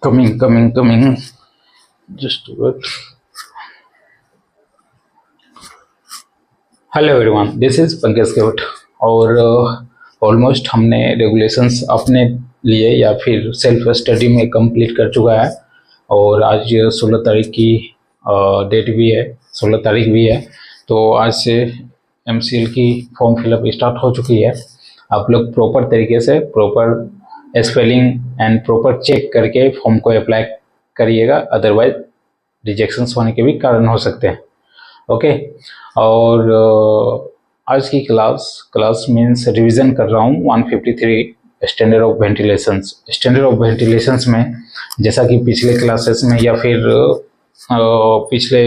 Coming. Just wait. Hello everyone, this is Pankaj Kewat. और almost हमने regulations अपने लिए या फिर सेल्फ स्टडी में कंप्लीट कर चुका है। और आज 16 तारीख की डेट भी है, 16 तारीख भी है। तो आज से MCL की फॉर्म फिलअप स्टार्ट हो चुकी है। आप लोग प्रॉपर तरीके से proper spelling and proper check करके फॉर्म को अप्लाई करिएगा, अदरवाइज रिजेक्शंस होने के भी कारण हो सकते हैं। ओके। और आज की क्लास मीन्स रिवीजन कर रहा हूँ 153 standard of ventilations. Standard of ventilations में जैसा कि पिछले क्लासेस में या फिर पिछले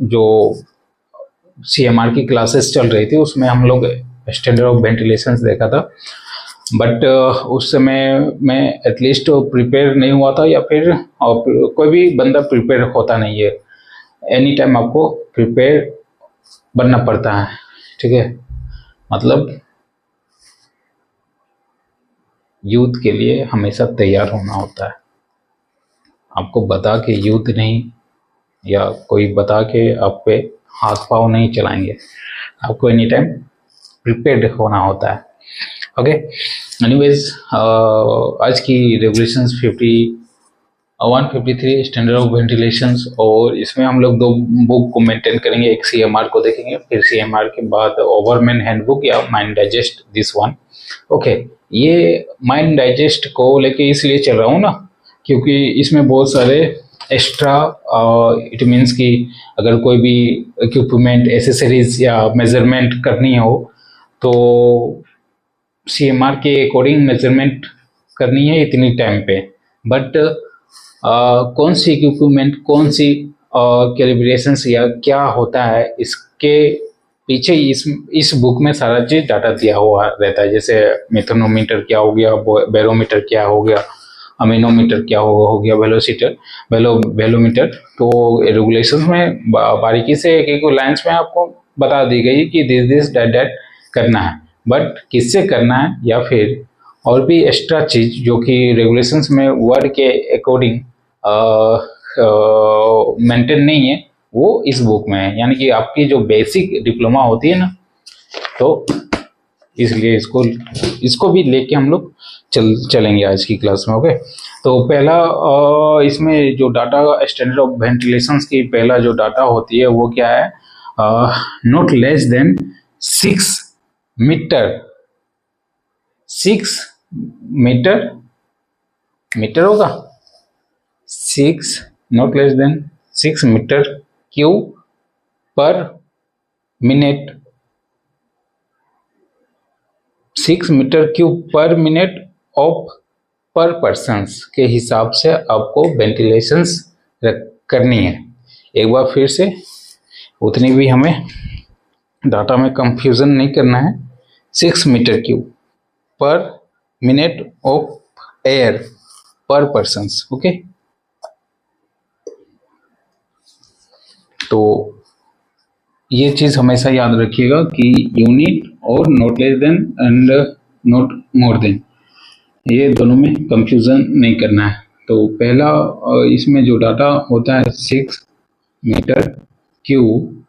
जो CMR की क्लासेस चल रही थी उसमें हम लोग स्टैंडर्ड ऑफ वेंटिलेशंस देखा था। बट उस समय मैं एटलीस्ट प्रिपेयर नहीं हुआ था, या फिर कोई भी बंदा प्रिपेयर होता नहीं है। एनी टाइम आपको प्रिपेयर बनना पड़ता है, ठीक है। मतलब युद्ध के लिए हमेशा तैयार होना होता है। आपको बता के युद्ध नहीं, या कोई बता के आप पे हाथ पाँव नहीं चलाएंगे। आपको एनी टाइम प्रिपेयर्ड होना होता है। ओके। एनीवेज, आज की रेगुलेशंस 153 स्टैंडर्ड ऑफ वेंटिलेशंस, और इसमें हम लोग 2 बुक को मेंटेन करेंगे। एक CMR को देखेंगे, फिर CMR के बाद ओवरमैन हैंडबुक या mind digest, this one. Okay. ये माइंड डाइजेस्ट को लेके इसलिए चल रहा हूँ ना, क्योंकि इसमें बहुत सारे एक्स्ट्रा इट मीन्स कि अगर कोई भी इक्विपमेंट, एसेसरीज या मेजरमेंट करनी हो तो CMR के अकॉर्डिंग मेजरमेंट करनी है इतनी टाइम पे। बट कौन सी इक्विपमेंट, कौन सी कैलिब्रेशंस या क्या होता है, इसके पीछे इस बुक में सारा चीज डाटा दिया हुआ रहता है। जैसे मेथनोमीटर क्या हो गया, बैरोमीटर क्या हो गया, अमीनोमीटर क्या हो गया, वेलोमीटर। तो रेगुलेशंस में बारीकी से एक लाइंस में आपको बता दी गई कि दिस दैट करना है। बट किससे करना है, या फिर और भी एक्स्ट्रा चीज जो कि रेगुलेशंस में वर्ड के अकॉर्डिंग मेंटेन नहीं है, वो इस बुक में है। यानी कि आपकी जो बेसिक डिप्लोमा होती है ना, तो इसलिए इसको भी लेके हम लोग चलेंगे आज की क्लास में। ओके। तो पहला इसमें जो डाटा स्टैंडर्ड ऑफ वेंटिलेशंस की पहला जो डाटा होती है वो क्या है, not less than 6 metre. 6 metre होगा, 6 not less than 6 metre cube per minute. 6 metre cube per minute of per persons के हिसाब से आपको वेंटिलेशंस करनी है। एक बार फिर से, उतनी भी हमें डाटा में कंफ्यूजन नहीं करना है। 6 metre cube per minute of air per persons. Okay. तो ये चीज हमेशा याद रखिएगा कि यूनिट और not less than and not more than, ये दोनों में कंफ्यूजन नहीं करना है। तो पहला इसमें जो डाटा होता है 6 मीटर क्यूब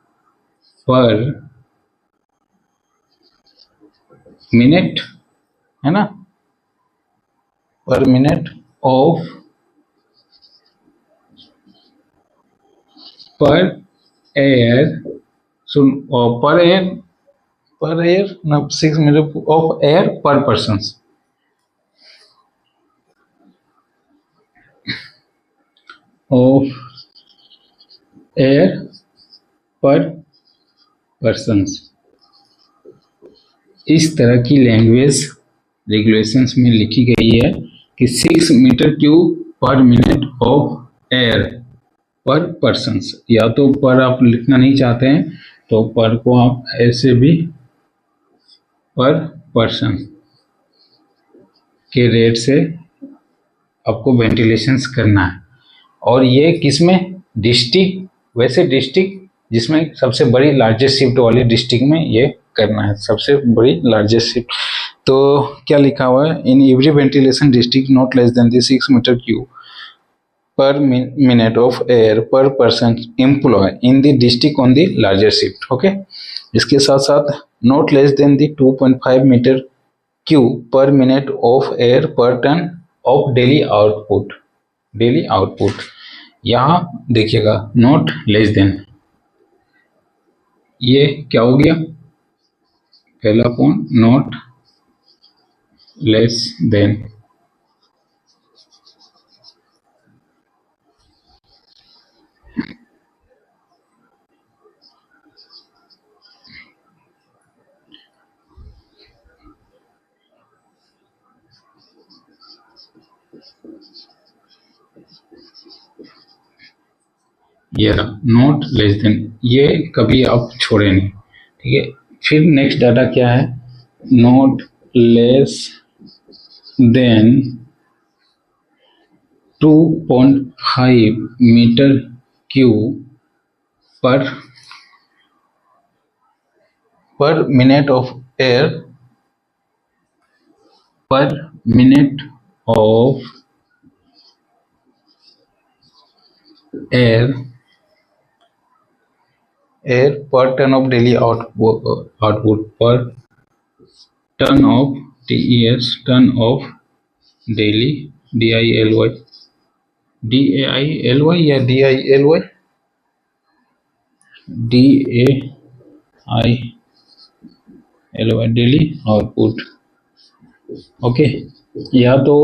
पर मिनट, है ना, पर मिनट ऑफ पर एयर, सुन, पर एयर ना, 6 metre of air per person, of air per persons. इस तरह की लैंग्वेज रेगुलेशंस में लिखी गई है कि 6 metre cube per minute of air per persons. या तो पर आप लिखना नहीं चाहते हैं तो पर को आप ऐसे भी पर पर्सन के रेट से आपको वेंटिलेशंस करना है। और ये किसमें, डिस्ट्रिक्ट, वैसे डिस्ट्रिक्ट जिसमें सबसे बड़ी लार्जेस्ट शिफ्ट वाली डिस्ट्रिक्ट में ये करना है, सबसे बड़ी लार्जेस्ट शिफ्ट। तो क्या लिखा हुआ है, in every ventilation district not less than 6 metre cube per minute of air per person employed in the district on the larger shift. Okay, इसके साथ साथ not less than the 2.5 meter cube per minute of air per ton of daily output. Daily output यहाँ देखिएगा not less then, ये क्या हो गया, पहला पॉइंट नॉट लेस देन, ये रहा नॉट लेस देन, ये कभी आप छोड़े नहीं, ठीक है। फिर नेक्स्ट डाटा क्या है, not less than 2.5 metre cube per minute of air per minute of air per ton of daily output per ton of TES ton of daily DILY या DILY डेली आउटपुट। ओके, या तो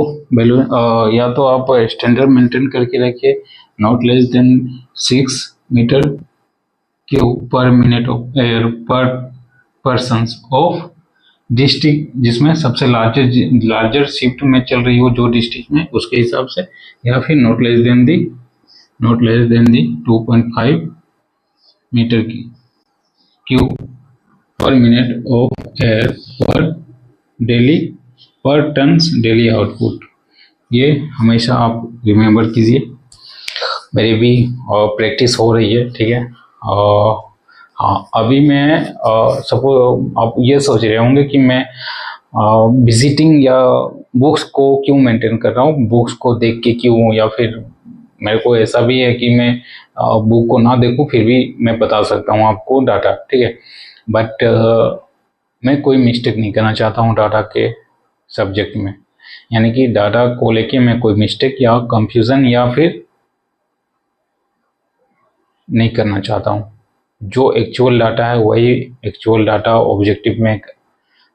या तो आप standard maintain करके रखिए not less than 6 metre cube per minute of air per persons of district, जिसमें सबसे लार्जर शिफ्ट में चल रही हो जो डिस्ट्रिक्ट में, उसके हिसाब से, या फिर not less than the 2.5 metre की cube per minute of air per daily per tons daily output. ये हमेशा आप रिमेंबर कीजिए, मेरी भी प्रैक्टिस हो रही है, ठीक है। हाँ, अभी मैं सपोज आप ये सोच रहे होंगे कि मैं विजिटिंग या बुक्स को क्यों मेंटेन कर रहा हूँ, बुक्स को देख के क्यों, या फिर मेरे को ऐसा भी है कि मैं बुक को ना देखूँ फिर भी मैं बता सकता हूँ आपको डाटा, ठीक है। बट मैं कोई मिस्टेक नहीं करना चाहता हूँ डाटा के सब्जेक्ट में, यानी कि डाटा को लेके मैं कोई मिस्टेक या कंफ्यूजन या फिर नहीं करना चाहता हूँ। जो एक्चुअल डाटा है वही एक्चुअल डाटा ऑब्जेक्टिव में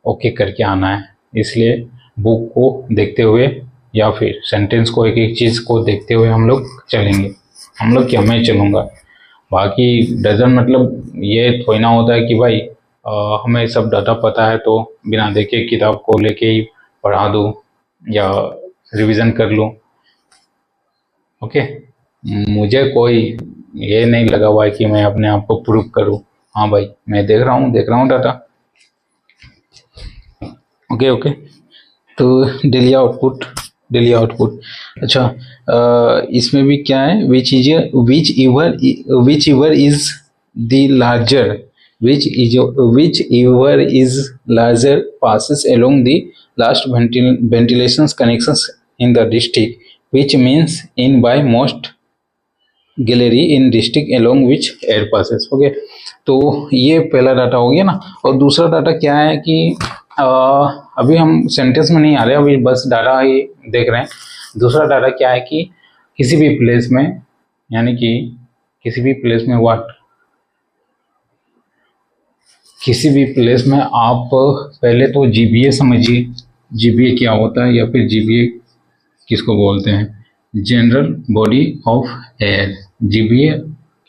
ओके करके आना है, इसलिए बुक को देखते हुए या फिर सेंटेंस को एक एक चीज़ को देखते हुए हम लोग चलेंगे, हम लोग क्या, मैं चलूँगा। बाकी डजन मतलब ये थोड़ी ना होता है कि भाई हमें सब डाटा पता है तो बिना देखे किताब को लेके ही पढ़ा दूँ या रिवीजन कर लूँ। ओके, मुझे कोई ये नहीं लगा हुआ है कि मैं अपने आप को प्रूव करूँ, हाँ भाई मैं देख रहा हूँ डाटा। ओके, तो डेली आउटपुट अच्छा, इसमें भी क्या है, which ever is the larger, which ever is larger passes along the last ventilation connections in the district, which means in by most gallery in district along which air passes। Okay, तो ये पहला data हो गया ना। और दूसरा data क्या है कि अभी हम सेंटेंस में नहीं आ रहे, अभी बस डाटा ही देख रहे हैं। दूसरा डाटा क्या है कि किसी भी प्लेस में, यानी कि किसी भी प्लेस में किसी भी प्लेस में आप पहले तो जीबीए समझिए, जीबीए क्या होता है या फिर जीबीए किसको बोलते हैं, general body of air. GBA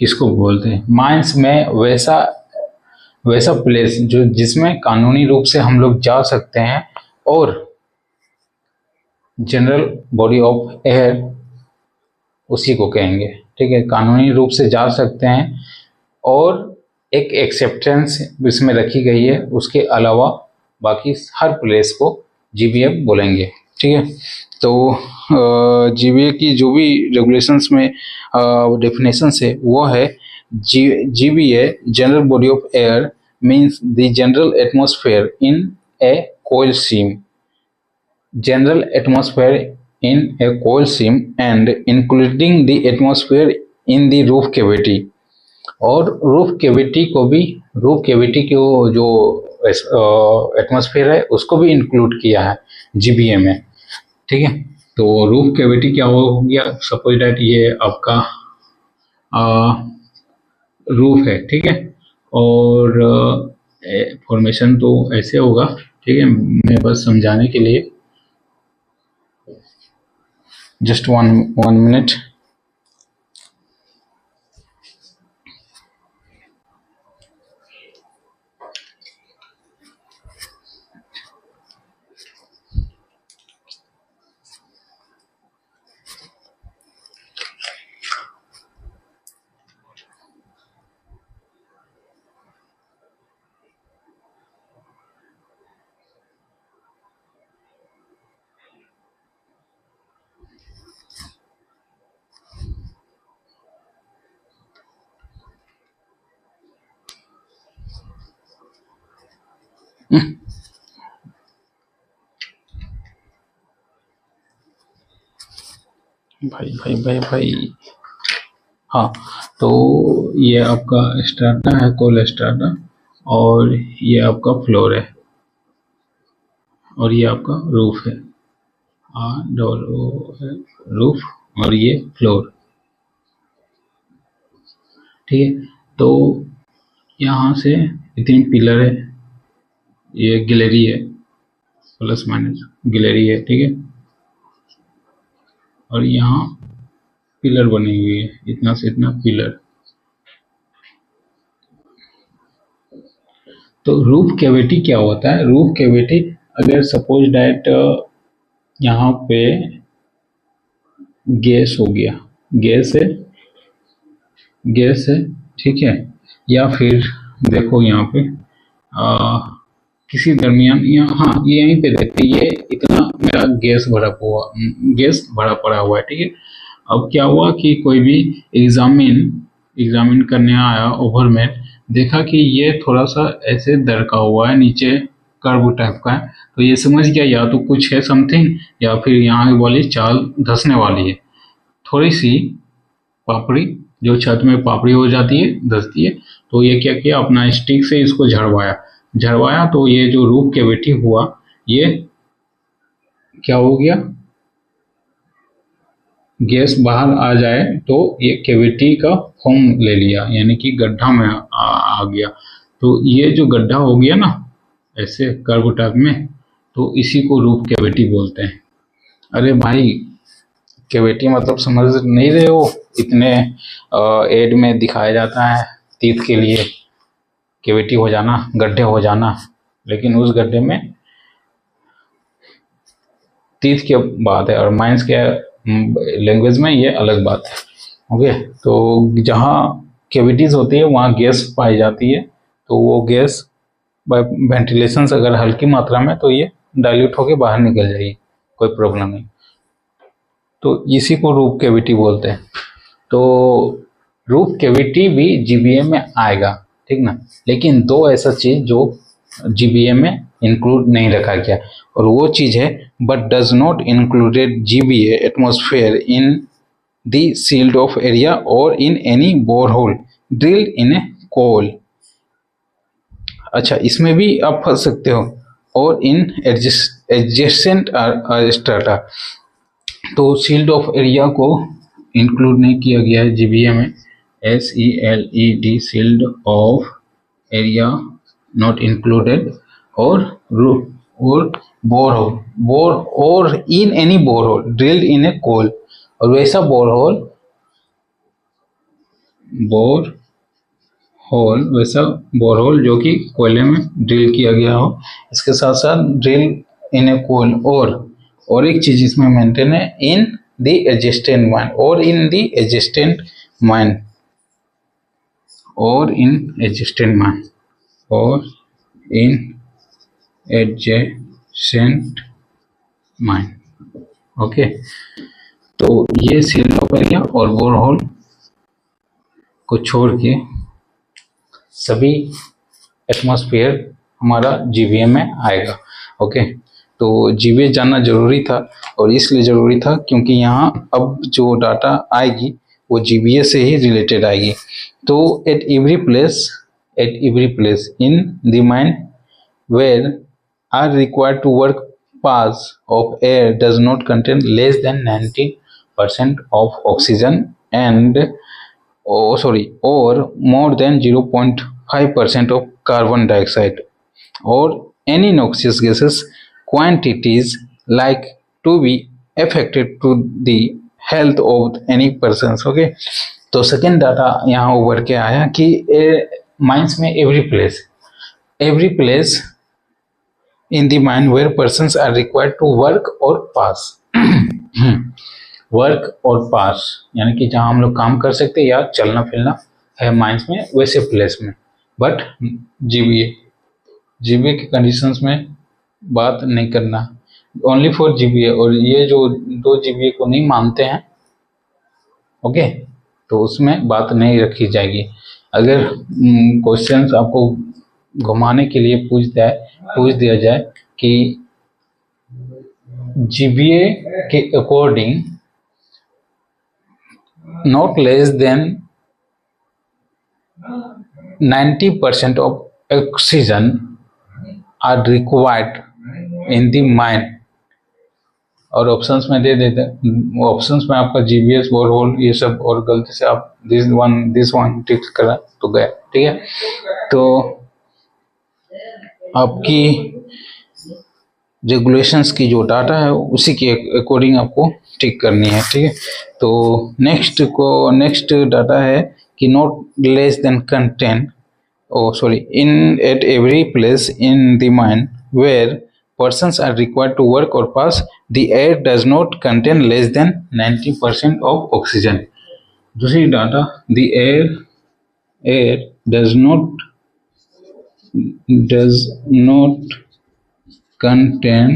किसको बोलते हैं, माइंस में वैसा प्लेस जो जिसमें कानूनी रूप से हम लोग जा सकते हैं, और जनरल बॉडी ऑफ एयर उसी को कहेंगे, ठीक है। कानूनी रूप से जा सकते हैं और एक एक्सेप्टेंस इसमें रखी गई है, उसके अलावा बाकी हर प्लेस को जीबीए बोलेंगे, ठीक है। तो जीबीए की जो भी रेगुलेशंस में डेफिनेशंस है वो है, GBA general body of air means the general atmosphere in a coal seam. General atmosphere in a coal seam and including the atmosphere in the roof cavity। और रूफ कैविटी को जो atmosphere है उसको भी include किया है GBA में। ठीक है, तो रूफ कैविटी क्या हो गया, सपोज दैट ये आपका रूफ है। ठीक है, और फॉर्मेशन तो ऐसे होगा। ठीक है, मैं बस समझाने के लिए जस्ट वन मिनट। भाई हाँ, तो ये आपका स्ट्राटा है, कोल स्ट्राटा, और ये आपका फ्लोर है, और ये आपका रूफ है। डोर है रूफ, और ये फ्लोर। ठीक है, तो यहाँ से इतनी पिलर है, ये गैलरी है, प्लस माइनस गैलरी है। ठीक है, और यहाँ पिलर बनी हुई है, इतना से इतना पिलर। तो रूफ कैविटी क्या होता है? रूफ कैविटी, अगर सपोज डैट यहाँ पे गैस हो गया, गैस है। ठीक है, या फिर देखो यहाँ पे किसी दरमियान, हाँ ये यहीं पे देखते, ये इतना मेरा गैस भरा पड़ा हुआ है। ठीक है, अब क्या हुआ कि कोई भी एग्जामिन करने आया ओवरमैन, देखा कि ये थोड़ा सा ऐसे दरका हुआ है, नीचे कर्व टाइप का है, तो ये समझ गया या तो कुछ है समथिंग, या फिर यहाँ वाली चाल धंसने वाली है। थोड़ी सी पापड़ी, जो छत में पापड़ी हो जाती है, धंसती है, तो ये क्या किया, अपना स्टिक से इसको झड़वाया, तो ये जो रूफ कैविटी हुआ, ये क्या हो गया, गैस बाहर आ जाए तो ये कैविटी का फॉर्म ले लिया, यानी कि गड्ढा में आ गया। तो ये जो गड्ढा हो गया ना ऐसे कर्व टाइप में, तो इसी को रूफ कैविटी बोलते हैं। अरे भाई, कैविटी मतलब समझ नहीं रहे हो? इतने एड में दिखाया जाता है तीत के लिए कैविटी हो जाना, गड्ढे हो जाना, लेकिन उस गड्ढे में तीत की बात है, और माइंस के लैंग्वेज में ये अलग बात है। ओके, तो जहाँ कैविटीज होती है वहाँ गैस पाई जाती है, तो वो गैस बाय वेंटिलेशन से अगर हल्की मात्रा में, तो ये डाइल्यूट होके बाहर निकल जाएगी, कोई प्रॉब्लम नहीं। तो इसी को रूफ कैविटी बोलते हैं। तो रूफ कैविटी भी जीबीए में आएगा, ठीक ना, लेकिन दो ऐसा चीज जो जीबीए में इंक्लूड नहीं रखा गया, और वो चीज है but does not included GBA atmosphere in the sealed off area और in any borehole drilled in a coal. अच्छा, इसमें भी आप फंस सकते हो, और इन एडजेसेंट स्ट्राटा। तो सील्ड ऑफ एरिया को इंक्लूड नहीं किया गया है जीबीए में, SELED sealed off area not included, और बोर और in any borehole drilled in a coal, और वैसा बोरहोल जो कि कोयले में ड्रिल किया गया हो, इसके साथ साथ ड्रिल इन ए कोल, और एक चीज इसमें मेंटेन है, इन द एडजेस्टेंट माइन, और इन द एडजेस्टेंट माइन, और इन एडजेस्टेंट माइन, और इन एडजेसेंट माइन। ओके, तो ये सील्ड ऑफ एरिया और बोरहोल को छोड़ के सभी एटमॉस्फेयर हमारा जीबीए में आएगा। ओके, तो जीबीए जानना जरूरी था, और इसलिए जरूरी था क्योंकि यहाँ अब जो डाटा आएगी वो जीबीए से ही रिलेटेड आएगी। तो eight every place in the mind where are required to work pass of air does not contain less than 90% of oxygen and or more than 0.5% of carbon dioxide or any noxious gases quantities like to be affected to the health of any persons। Okay, तो second data यहाँ उभर के आया कि mines में every place in the mind where persons are required to work or pass work और पास यानी कि जहाँ हम लोग काम कर सकते हैं या चलना फिरना है माइंस में, वैसे प्लेस में। बट जीबीए के कंडीशंस में बात नहीं करना, ओनली फॉर जीबीए। और ये जो दो जीबीए को नहीं मानते हैं, ओके, तो उसमें बात नहीं रखी जाएगी। अगर क्वेश्चंस आपको घुमाने के लिए पूछ दिया जाए कि जीबीए के according not less than 90% of oxygen are required in the mine, और ऑप्शंस में दे देते हैं, ऑप्शंस में आपका जीबीएस बोरहोल ये सब, और गलती से आप दिस वन टिक करा तो गया, ठीक है। तो आपकी रेगुलेशंस की जो डाटा है उसी के अकॉर्डिंग आपको टिक करनी है, ठीक है। तो नेक्स्ट डाटा है कि not less than contain in at every place in the mine where persons are required to work or pass, the air does not contain less than 90% of oxygen। दूसरी data, the air does not contain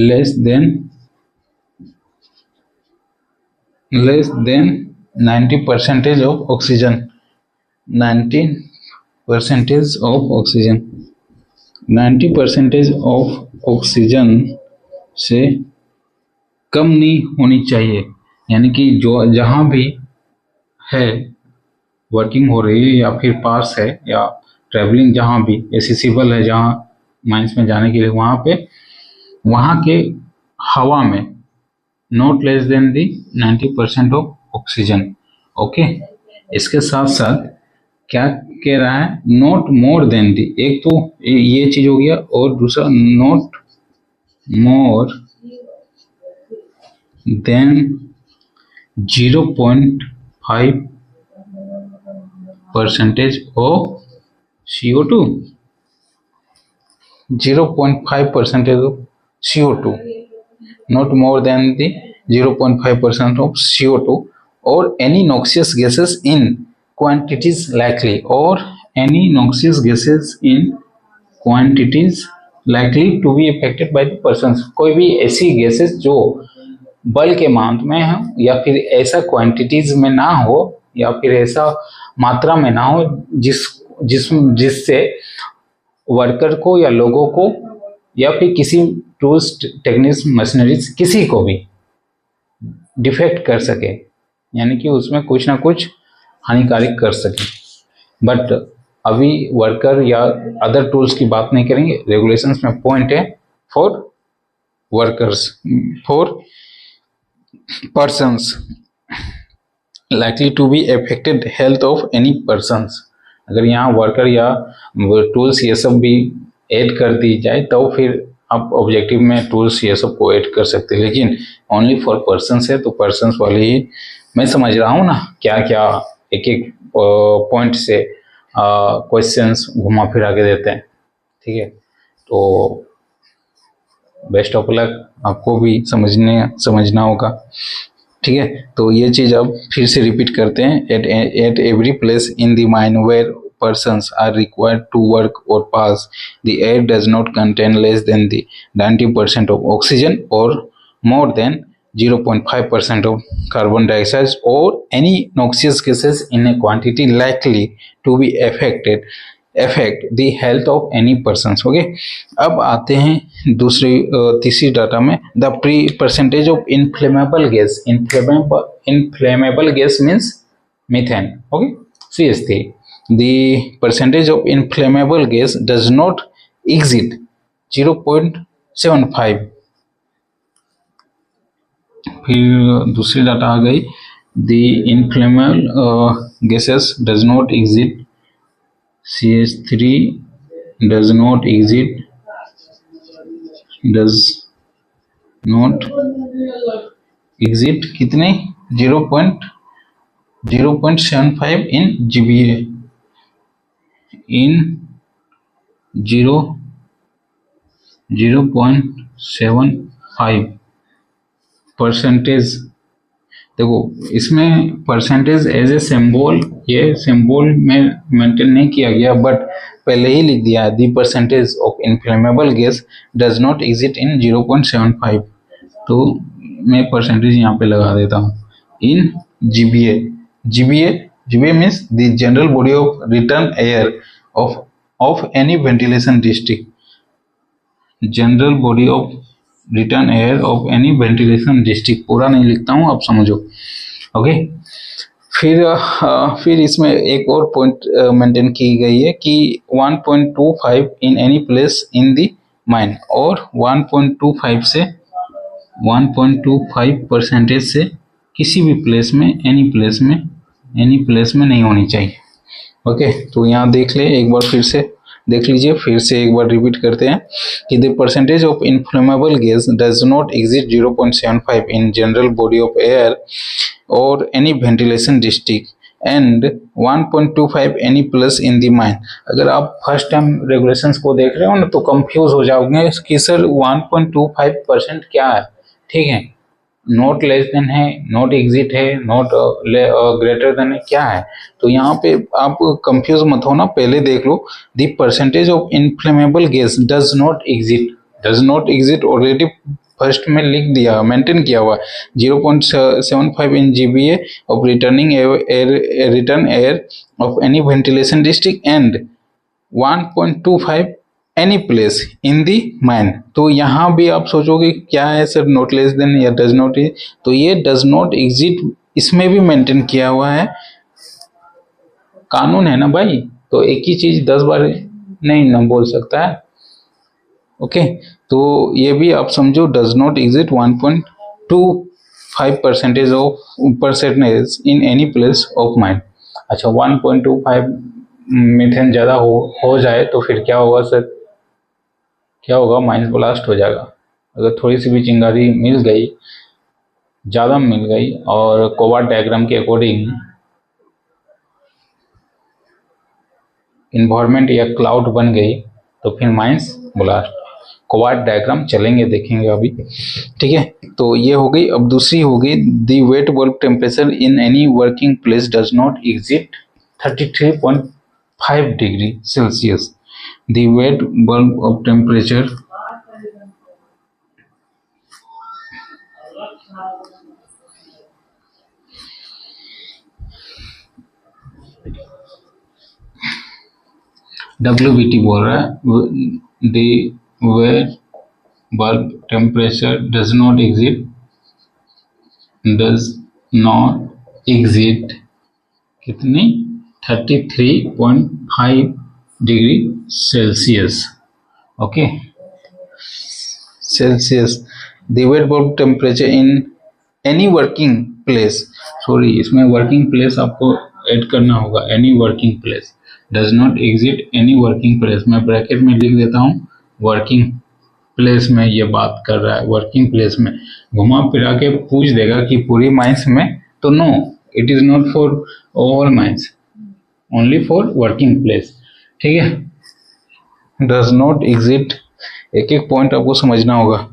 less than 90% of oxygen, 90% of oxygen, 90% of oxygen से कम नहीं होनी चाहिए। यानी कि जो जहाँ भी है वर्किंग हो रही है या फिर पास है या ट्रैवलिंग जहाँ भी एसेसिबल है जहाँ माइंस में जाने के लिए, वहाँ के हवा में not less than the 90% of oxygen. Okay, इसके साथ साथ क्या कह रहा है, नॉट मोर देन दी, एक तो ये चीज हो गया, और दूसरा not more then 0.5% of CO2, 0.5% of CO2, not more then the 0.5% of CO2 और any noxious gases in quantities likely, or any noxious gases in quantities likely to be affected by the persons। कोई भी ऐसी gases जो बल के मांग में हो या फिर ऐसा क्वांटिटीज में ना हो या फिर ऐसा मात्रा में ना हो जिससे वर्कर को या लोगों को या फिर किसी टूल्स टेक्निक्स मशीनरीज किसी को भी डिफेक्ट कर सके, यानी कि उसमें कुछ ना कुछ हानिकारक कर सके। बट अभी वर्कर या अदर टूल्स की बात नहीं करेंगे, रेगुलेशंस में पॉइंट है for workers, for persons likely to be affected health of any persons. अगर यहाँ वर्कर या टूल्स ये सब भी ऐड कर दी जाए तो फिर आप ऑब्जेक्टिव में टूल्स ये सब को ऐड कर सकते हैं, लेकिन ओनली फॉर पर्सन्स है तो पर्सन्स वाले ही मैं समझ रहा हूँ ना क्या क्या एक एक पॉइंट से क्वेश्चंस घुमा फिरा के देते हैं, ठीक है। तो बेस्ट ऑफ लक, आपको भी समझना होगा, ठीक है। तो ये चीज़ अब फिर से रिपीट करते हैं, at every place in the mine where persons are required to work or pass, the air does not contain less than the 90% of oxygen or more than 0.5% of carbon dioxide or any noxious gases in a quantity likely to be affected affect the health of any persons. Okay, अब आते हैं तीसरी data में, the percentage of inflammable gas. Inflammable gas means methane. Okay, CH3. The percentage of inflammable gas does not exceed 0.75. फिर दूसरी data आ गई, the inflammable gases does not exceed CH3 does not exceed कितने 0.75 in GVA in 0.75 percentage. देखो इसमें percentage as a symbol, ये symbol में maintain नहीं किया गया, बट पहले ही लिख दिया the percentage of inflammable gas does not exit in 0.75. तो मैं परसेंटेज यहाँ पे लगा देता हूँ in GVA. GVA means the general body of return air of any ventilation district. General body of return air of any ventilation district. पूरा नहीं लिखता हूँ, आप समझो. ओके, फिर इसमें एक और पॉइंट मेंटेन की गई है कि 1.25 in any place in the mine, और 1.25 परसेंटेज से किसी भी प्लेस में, एनी प्लेस में नहीं होनी चाहिए. ओके, तो यहाँ देख ले एक बार, फिर से देख लीजिए, फिर से एक बार रिपीट करते हैं कि the percentage of inflammable gas does not exit 0.75 in general body of air और any ventilation district and 1.25 any plus in the mine. अगर आप फर्स्ट टाइम रेगुलेशंस को देख रहे हो ना तो कंफ्यूज हो जाओगे कि सर 1.25% क्या है. ठीक है, नॉट लेस देन है, नॉट एग्जिट है, नॉट ग्रेटर देन है, क्या है. तो यहाँ पे आप कंफ्यूज मत होना, पहले देख लो the percentage of inflammable gas does not exit already first में लिख दिया, मेंटेन किया हुआ 0.75 in GVA of return air of any ventilation district and 1.25 any place in the mine. तो यहाँ भी आप सोचोगे क्या है सर, नॉट लेस देन या डज नॉट, तो ये डज नॉट एग्जिट इसमें भी मेंटेन किया हुआ है. कानून है ना भाई, तो एक ही चीज 10 बार नहीं ना बोल सकता है. ओके, तो ये भी आप समझो, does not exit 1.25 percentage in any place of mine. अच्छा, 1.25 मीथेन ज़्यादा हो जाए तो फिर क्या होगा सर, क्या होगा, माइनस ब्लास्ट हो जाएगा. अगर थोड़ी सी भी चिंगारी मिल गई, ज़्यादा मिल गई, और कोवाट डायग्राम के अकॉर्डिंग इन्वायरमेंट या क्लाउड बन गई तो फिर माइनस ब्लास्ट. कोवाट डायग्राम चलेंगे, देखेंगे अभी. ठीक है, तो ये हो गई. अब दूसरी हो गई, the wet bulb temperature in any working place does not exceed 33.5 degree Celsius. The wet bulb of temperature WBT बोल रहा है. The wet bulb temperature does not exceed कितनी 33.5 degree Celsius. Okay, Celsius. The wet bulb temperature in any working place, sorry इसमें working place आपको add करना होगा. Any working place does not exit any working place. मैं bracket में लिख देता हूँ, वर्किंग प्लेस में ये बात कर रहा है. वर्किंग प्लेस में घुमा फिरा के पूछ देगा कि पूरी माइंस में, तो no, it is not for all mines, only for working place. ठीक है, डज नॉट एग्जिट, एक एक पॉइंट आपको समझना होगा.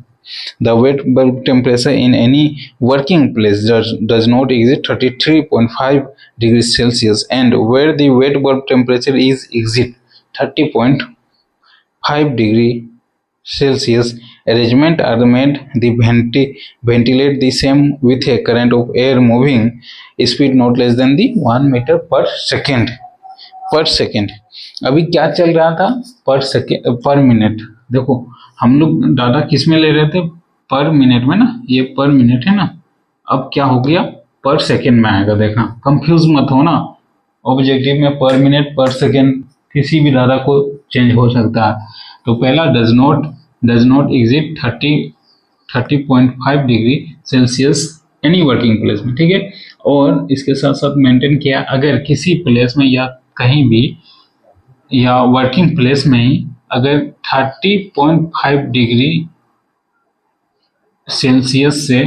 The wet bulb temperature in any working place does not exceed 33.5 degree Celsius and where the wet bulb temperature is exceed 30.5 degree Celsius, arrangement are made the ventilate the same with a current of air moving speed not less than the 1 meter per second. पर second. अभी क्या चल रहा था, पर second पर minute. देखो हम लोग डाटा किस में ले रहे थे, पर मिनट में ना, ये पर मिनट है ना, अब क्या हो गया पर सेकेंड में आएगा। देखना कंफ्यूज मत हो ना, ऑब्जेक्टिव में पर मिनट पर सेकेंड किसी भी डाटा को चेंज हो सकता है। तो पहला does not exit 30.5 degree Celsius any working place में, ठीक है। और इसके साथ साथ मेंटेन किया, अगर किसी प्लेस में या कहीं भी या वर्किंग प्लेस में ही अगर 30.5 डिग्री सेल्सियस से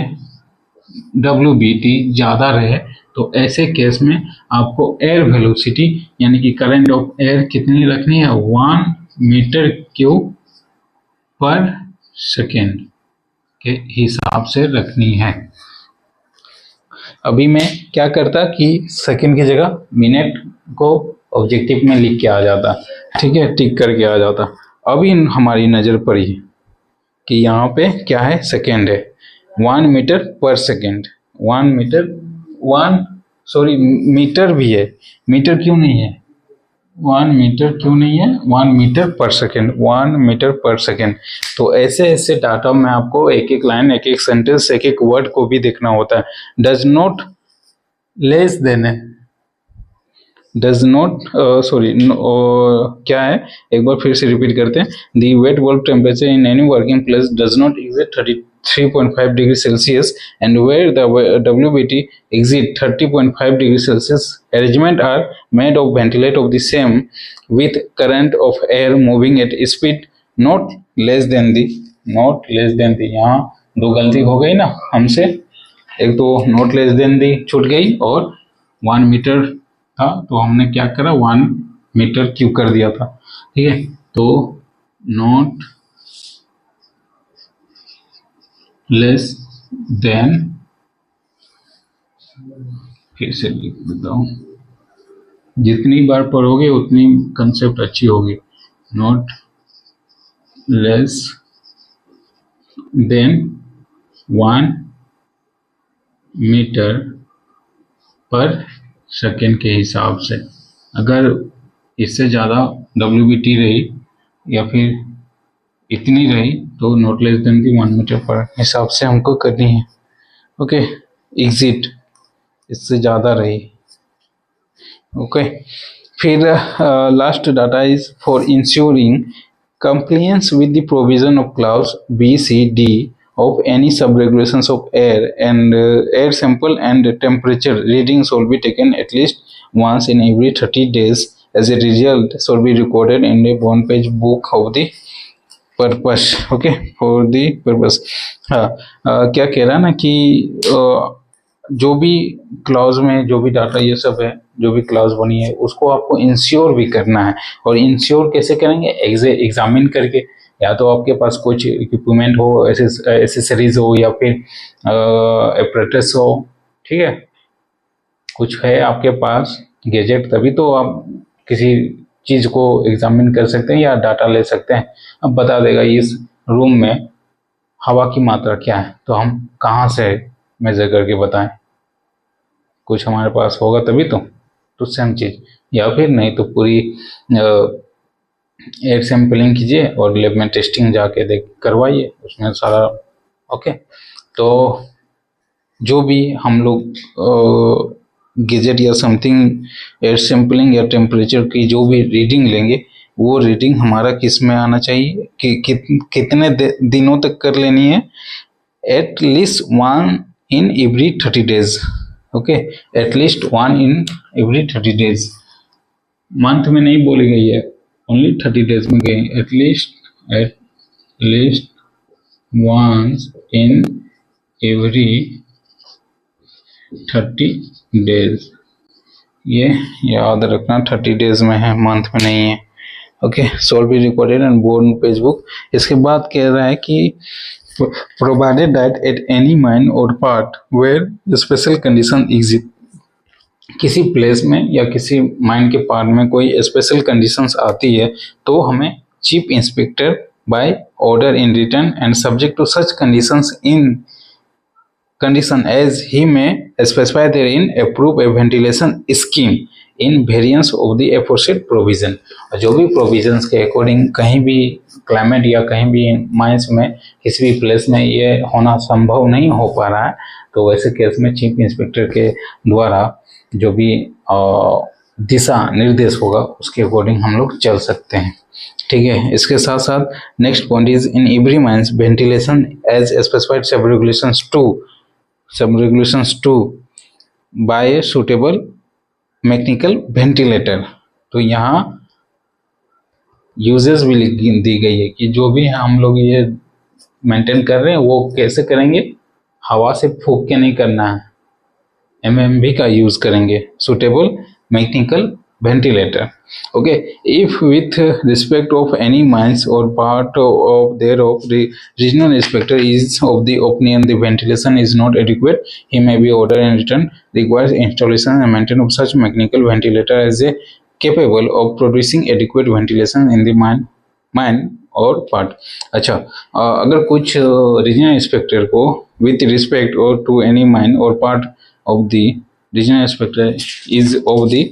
WBT ज़्यादा रहे तो ऐसे केस में आपको एयर वेलोसिटी यानी कि करंट ऑफ एयर कितनी रखनी है, 1 मीटर क्यूब पर सेकेंड के हिसाब से रखनी है। अभी मैं क्या करता कि सेकेंड की जगह मिनट को ऑब्जेक्टिव में लिख के आ जाता, ठीक है, टिक करके आ जाता। अभी हमारी नज़र पड़ी कि यहाँ पे क्या है, सेकेंड है, 1 metre per second. 1 metre, metre भी है, मीटर क्यों नहीं है, 1 मीटर क्यों नहीं है, 1 metre per second, 1 metre per second. तो ऐसे ऐसे डाटा में आपको एक एक लाइन, एक एक सेंटेंस, एक एक वर्ड को भी देखना होता है। डज नॉट लेस देन है, डज नॉट क्या है, एक बार फिर से रिपीट करते हैं। The wet bulb temperature in any working place does not exceed 33.5 degree Celsius and where the WBT exceed 30.5 degree Celsius, arrangement are made of ventilate of the same with current of air moving at speed not less than the यहाँ दो गलती हो गई ना हमसे, एक तो not less than दी छूट गई और 1 मीटर था तो हमने क्या करा, 1 मीटर क्यूब कर दिया था, ठीक है। तो नॉट लेस देन, फिर से लिख देता हूँ, जितनी बार पढ़ोगे उतनी कंसेप्ट अच्छी होगी। Not less then 1 metre per second के हिसाब से। अगर इससे ज़्यादा WBT रही या फिर इतनी रही तो नॉट लेस देन की 1 मीटर पर हिसाब से हमको करनी है, ओके। एग्जिट इससे ज़्यादा रही, ओके। फिर last data is for ensuring compliance with the provision of clause B, C, D of any sub-regulations of air and air sample and temperature readings shall be taken at least once in every 30 days. As a result, shall be recorded in a one-page book of the purpose. Okay, for the purpose. हाँ, क्या कह रहा है ना कि जो भी clause में जो भी डाटा ये सब है, जो भी क्लॉज बनी है उसको आपको इंश्योर भी करना है। और इंश्योर कैसे करेंगे, एग्जामिन करके, या तो आपके पास कुछ इक्विपमेंट हो, एसेसरीज हो या फिर एपरेटस हो, ठीक है, कुछ है आपके पास गैजेट, तभी तो आप किसी चीज़ को एग्जामिन कर सकते हैं या डाटा ले सकते हैं। अब बता देगा इस रूम में हवा की मात्रा क्या है, तो हम कहाँ से मेजर करके बताएं, कुछ हमारे पास होगा तभी तो सेम चीज़, या फिर नहीं तो पूरी एयर सैम्पलिंग कीजिए और लैब में टेस्टिंग जाके करवाइए, उसमें सारा ओके। तो जो भी हम लोग गैजेट या समथिंग एयर सैम्पलिंग या टेम्परेचर की जो भी रीडिंग लेंगे वो रीडिंग हमारा किस में आना चाहिए कि कितने दिनों तक कर लेनी है, at least 1 in every 30 days, okay, at least 1 in every 30 days। Month में नहीं बोली गई है, ओनली 30 डेज में गई, at least once in every 30 days. ये याद रखना 30 डेज में है, मंथ में नहीं है, okay. Shall be recorded and बोर्न पेज बुक। इसके बाद कह रहा है कि provided that at any mine or part where special condition exist, किसी प्लेस में या किसी माइन के पार्ट में कोई स्पेशल कंडीशंस आती है तो हमें chief inspector by order in written and subject to such conditions in condition as he may specify therein approve a ventilation scheme in variance of the aforesaid provision. जो भी provisions के according कहीं भी climate या कहीं भी mines में किसी भी प्लेस में ये होना संभव नहीं हो पा रहा है, तो वैसे केस में चीफ इंस्पेक्टर के द्वारा जो भी दिशा निर्देश होगा उसके अकॉर्डिंग हम लोग चल सकते हैं। ठीक है, इसके साथ साथ next point is in every mines ventilation as specified sub regulations two by suitable mechanical ventilator. तो यहाँ यूजेस भी दी गई है कि जो भी हम लोग ये मेंटेन कर रहे हैं वो कैसे करेंगे, हवा से फूंक के नहीं करना है, एमएमवी का यूज करेंगे, suitable mechanical ventilator. Okay, if with respect of any mines or part of thereof the regional inspector is of the opinion the ventilation is not adequate, he may be ordered in return requires installation and maintenance of such mechanical ventilator as a capable of producing adequate ventilation in the mine और part. अच्छा, अगर कुछ regional inspector को with respect और to any mine और part of the regional inspector is of the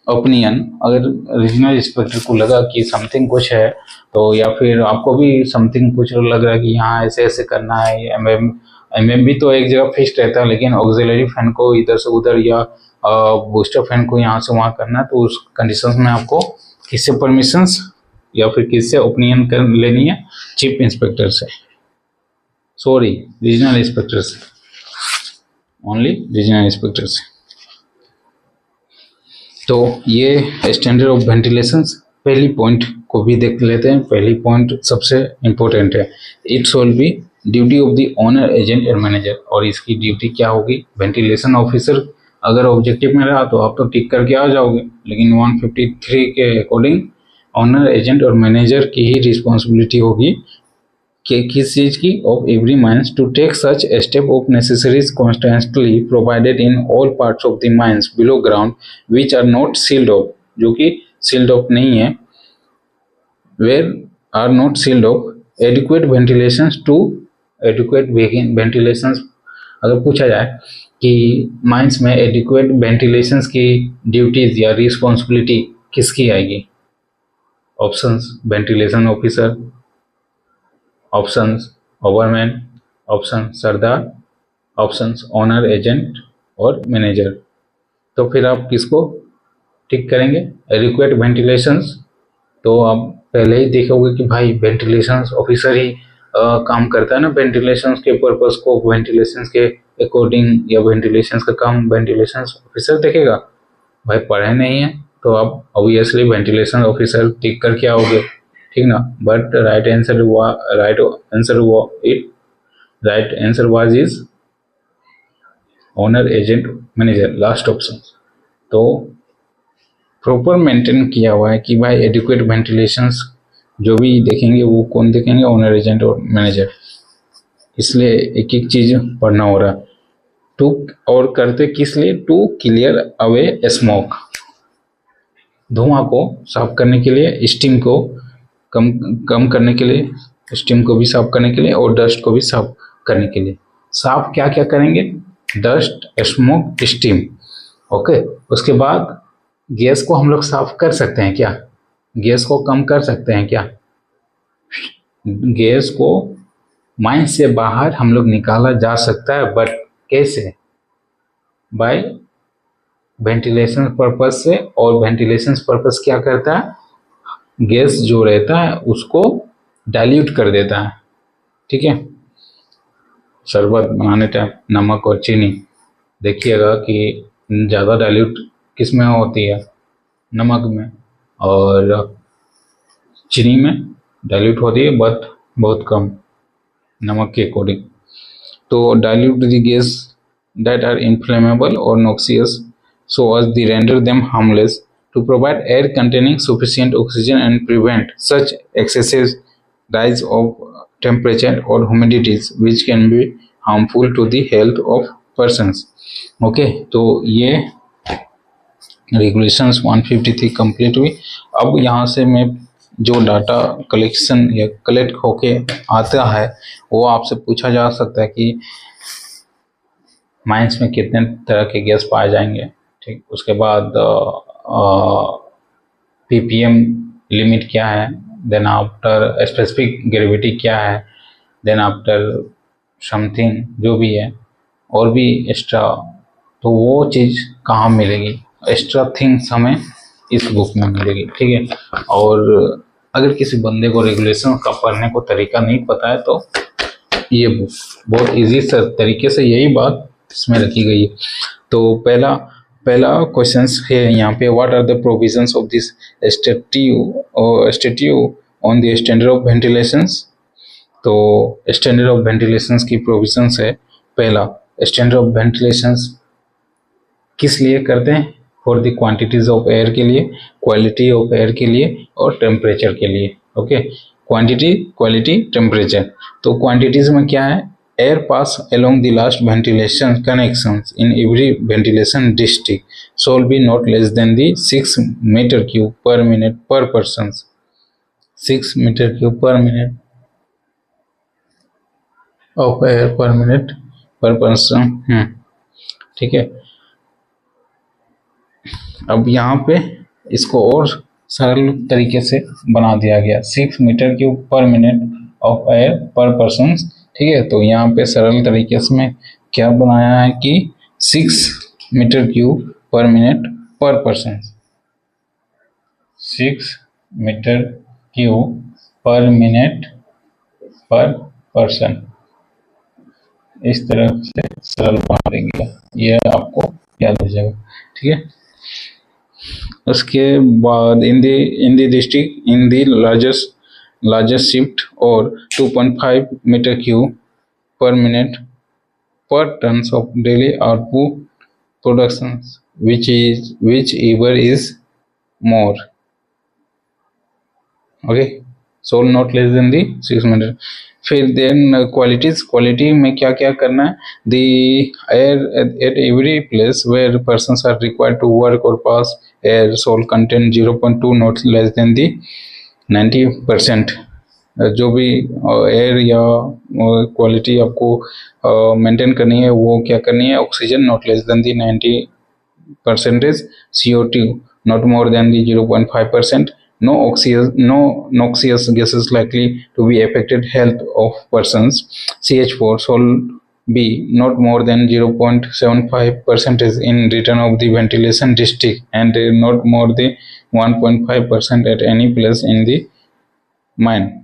opinion, अगर regional inspector को लगा कि समथिंग कुछ है, तो या फिर आपको भी समथिंग कुछ लग रहा है कि यहाँ ऐसे ऐसे करना है, एमएमबी तो एक जगह फिक्स रहता है, लेकिन ऑक्सिलरी फैन को इधर से उधर या बूस्टर फैन को यहाँ से वहाँ करना है, तो उस कंडीशंस में आपको किससे परमिशंस या फिर किससे ओपिनियन कर लेनी है, चीफ इंस्पेक्टर से, सॉरी रीजनल इंस्पेक्टर से, ओनली रीजनल इंस्पेक्टर से। तो ये स्टैंडर्ड ऑफ वेंटिलेशंस, पहली पॉइंट को भी देख लेते हैं। पहली पॉइंट सबसे इम्पोर्टेंट है, it shall B duty of the owner agent and manager. और इसकी ड्यूटी क्या होगी, वेंटिलेशन ऑफिसर अगर ऑब्जेक्टिव में रहा तो आप तो टिक करके आ जाओगे, लेकिन 153 के अकॉर्डिंग ओनर एजेंट और मैनेजर की ही रिस्पॉन्सिबिलिटी होगी कि किस चीज़ की, of every mines to take such step of necessaries constantly provided in all parts of the mines below ground which are not sealed off, जो कि सील्ड ऑफ नहीं है, where are not sealed off adequate ventilations to adequate ventilations. अगर पूछा जाए कि mines में adequate ventilations की ड्यूटीज या रिस्पॉन्सिबिलिटी किसकी आएगी, options ventilation officer, options overman, option sardar, options owner agent और मैनेजर। तो फिर आप किसको टिक करेंगे, एडिक्वेट वेंटिलेशंस। तो आप पहले ही देखोगे कि भाई वेंटिलेशंस ऑफिसर ही काम करता है ना, वेंटिलेशंस के पर्पस को वेंटिलेशंस के अकॉर्डिंग या वेंटिलेशंस का काम वेंटिलेशंस ऑफिसर देखेगा। भाई पढ़े नहीं है तो आप ऑब्वियसली वेंटिलेशन ऑफिसर टिक करके आओगे, ठीक ना। But right answer was is owner agent manager, last option. तो प्रॉपर मेंटेन किया हुआ है कि भाई एडिक्वेट वेंटिलेशंस जो भी देखेंगे वो कौन देखेंगे, ओनर एजेंट और मैनेजर। इसलिए एक एक चीज पढ़ना हो रहा है। टू और करते किस लिए, टू क्लियर अवे स्मोक, धुआं को साफ करने के लिए, स्टीम को कम करने के लिए, स्टीम को भी साफ करने के लिए और डस्ट को भी साफ करने के लिए। साफ क्या क्या करेंगे, डस्ट, स्मोक, स्टीम। ओके, उसके बाद गैस को हम लोग साफ कर सकते हैं क्या, गैस को कम कर सकते हैं क्या, गैस को माइन से बाहर हम लोग निकाला जा सकता है, बट कैसे, बाय वेंटिलेशन पर्पज से। और वेंटिलेशन पर्पज क्या करता है, गैस जो रहता है उसको डाइल्यूट कर देता है, ठीक है। शरबत बनाने टाइम नमक और चीनी देखिएगा कि ज़्यादा डाइल्यूट किस में होती है, नमक में, और चीनी में डाइल्यूट होती है बट बहुत कम नमक के अकॉर्डिंग। तो dilute the gas that are inflammable और noxious so as they render them harmless, to provide air containing sufficient oxygen and prevent such excessive rise of temperature or humidities which can be harmful to the health of persons. Okay, तो ये regulations 153 complete हुई। अब यहाँ से मैं जो data collection या collect होके आता है वो आपसे पूछा जा सकता है कि माइंस में कितने तरह के गैस पाए जाएंगे, ठीक। उसके बाद ppm लिमिट क्या है, देन आफ्टर स्पेसिफिक ग्रेविटी क्या है, देन आफ्टर समथिंग जो भी है और भी एक्स्ट्रा, तो वो चीज़ कहाँ मिलेगी, एक्स्ट्रा थिंग्स हमें इस बुक में मिलेगी, ठीक है। और अगर किसी बंदे को रेगुलेशन का पढ़ने को तरीका नहीं पता है तो ये बुक बहुत इजी तरीके से यही बात इसमें रखी गई है। तो पहला क्वेश्चन है यहाँ पे, what are the provisions of this statute on the standard of ventilations. तो स्टैंडर्ड ऑफ वेंटिलेशंस की प्रोविजंस है, पहला स्टैंडर्ड ऑफ वेंटिलेशंस किस लिए करते हैं, for the quantities of air के लिए, क्वालिटी ऑफ एयर के लिए और टेम्परेचर के लिए। Okay, quantity, quality, temperature. तो क्वांटिटीज में क्या है, air pass along the last ventilation connections in every ventilation district shall be not less than the 6 meter cube per minute per person, 6 meter cube per minute of air per minute per person। ठीक है। अब यहाँ पे इसको और सरल तरीके से बना दिया गया, 6 metre cube per minute of air per person, ठीक है। तो यहाँ पे सरल तरीके से में क्या बनाया है कि 6 metre cube per minute per person, 6 metre cube per minute per person, इस तरह से सरल बना देंगे, ये आपको याद हो जाएगा, ठीक है। उसके बाद in the district in the largest shift और 2.5 metre cube per minute per tons of daily output productions, whichever is more, okay, so not less than the 6 metre. फिर देन क्वालिटी में क्या क्या करना है, the air at every place where persons are required to work or pass air shall contain 0.2 not less than the 90%। जो भी air या quality आपको मेंटेन करनी है वो क्या करनी है, oxygen not less than the 90%, CO2 not more then the 0.5%, no noxious gases likely to be affected health of persons, CH4 shall be not more than 0.75% in return of the ventilation district and not more than 1.5% at any place in the mine,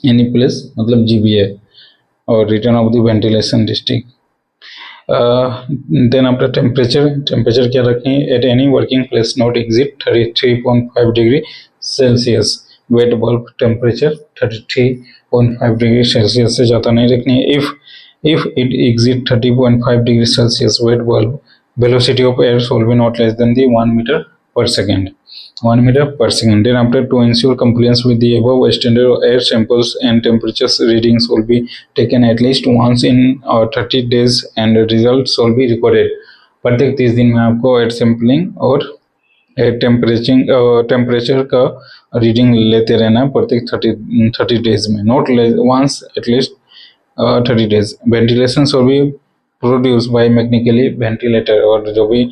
any place मतलब GBA और return of the ventilation district. Then after temperature क्या रखें, at any working place not exceed 33.5 degree Celsius, wet bulb temperature 33.5 degree Celsius से ज़्यादा नहीं रखनी है। If it exceed 30.5 degree Celsius, wet bulb velocity of air shall be not less than the 1 metre per second, 1 meter per second। Then after, to ensure compliance with the above standard, air samples and temperatures readings will be taken at least once in 30 days and results will be recorded। प्रत्येक 30 दिन में आपको air sampling और temperature का reading लेते रहना है प्रत्येक 30 डेज में, not once at least 30 days. Ventilation will be produce by mechanically ventilator, और जो भी